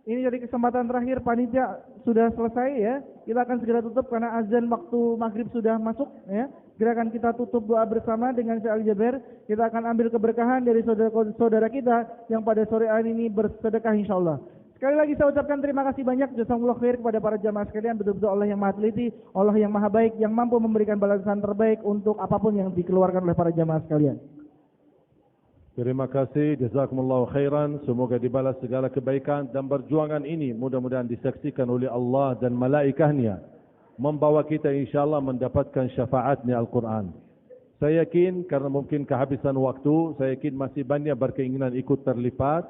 Speaker 6: ini jadi kesempatan terakhir, panitia sudah selesai ya. Kita akan segera tutup karena azan waktu maghrib sudah masuk ya. Segera akan kita tutup doa bersama dengan Syekh Ali Jaber. Kita akan ambil keberkahan dari saudara-saudara kita yang pada sore hari ini bersedekah insyaallah. Sekali lagi saya ucapkan terima kasih banyak jazakumullah khair kepada para jamaah sekalian. Betul-betul Allah yang maha teliti, Allah yang maha baik, yang mampu memberikan balasan terbaik untuk apapun yang dikeluarkan oleh para jamaah sekalian.
Speaker 5: Terima kasih, jazakumullahu khairan. Semoga dibalas segala kebaikan dan perjuangan ini mudah-mudahan disaksikan oleh Allah dan malaikatnya, membawa kita insyaAllah mendapatkan syafaatnya Al-Quran. Saya yakin karena mungkin kehabisan waktu, saya yakin masih banyak berkeinginan ikut terlibat.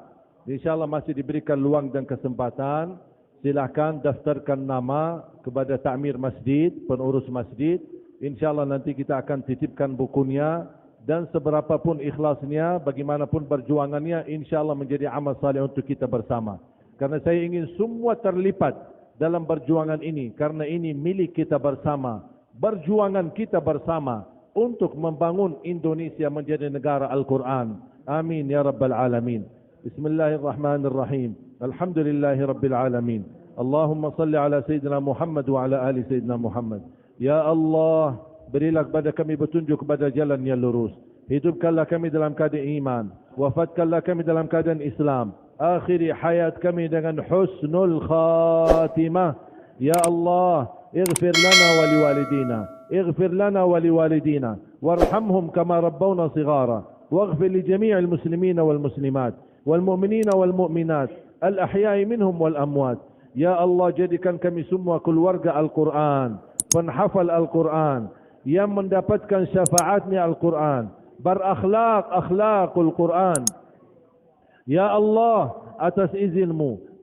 Speaker 5: InsyaAllah masih diberikan luang dan kesempatan. Silakan daftarkan nama kepada takmir masjid, pengurus masjid. InsyaAllah nanti kita akan titipkan bukunya. Dan seberapapun ikhlasnya, bagaimanapun perjuangannya, insyaAllah menjadi amal saleh untuk kita bersama. Karena saya ingin semua terlibat dalam perjuangan ini. Karena ini milik kita bersama. Perjuangan kita bersama untuk membangun Indonesia menjadi negara Al-Quran. Amin ya Rabbal Alamin. Bismillahirrahmanirrahim. Alhamdulillahi Rabbil Alamin. Allahumma salli ala Sayyidina Muhammad wa ala ali Sayyidina Muhammad. Ya Allah, berilah kepada kami petunjuk kepada jalan yang lurus. Hidupkanlah kami dalam keadaan iman. Wafatkanlah kami dalam keadaan Islam. Akhiri hayat kami dengan husnul khatimah. Ya Allah, ighfir lana wa liwalidina. Ighfir lana wa liwalidina. Warhamhum kama rabbawna sigara. Waghfir li jami'il muslimina wal muslimat. Wal mu'minina wal mu'minat. Al-ahya'i minhum wal amwat. Ya Allah, jadikan kami semua keluarga Al-Quran. Penhafal Al-Quran. Yang mendapatkan syafaatnya Al-Quran, berakhlak akhlakul Quran. Ya Allah, atas izinmu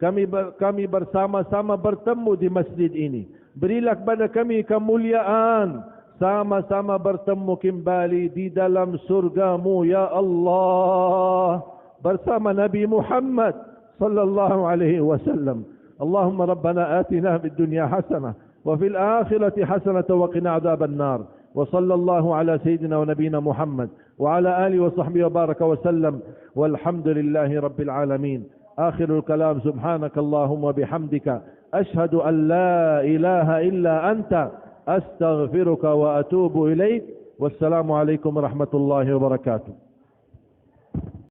Speaker 5: kami bersama-sama bertemu di masjid ini. Berilah kepada kami kemuliaan, sama-sama bertemu kembali di dalam surgamu ya Allah, bersama Nabi Muhammad sallallahu alaihi wasallam. Allahumma rabbana atina fid dunya hasanah وفي الآخرة حسنة وقنا عذاب النار وصلى الله على سيدنا ونبينا محمد وعلى آله وصحبه وبارك وسلم والحمد لله رب العالمين. آخر الكلام سبحانك اللهم وبحمدك أشهد أن لا إله إلا أنت أستغفرك وأتوب إليك والسلام عليكم ورحمة الله وبركاته.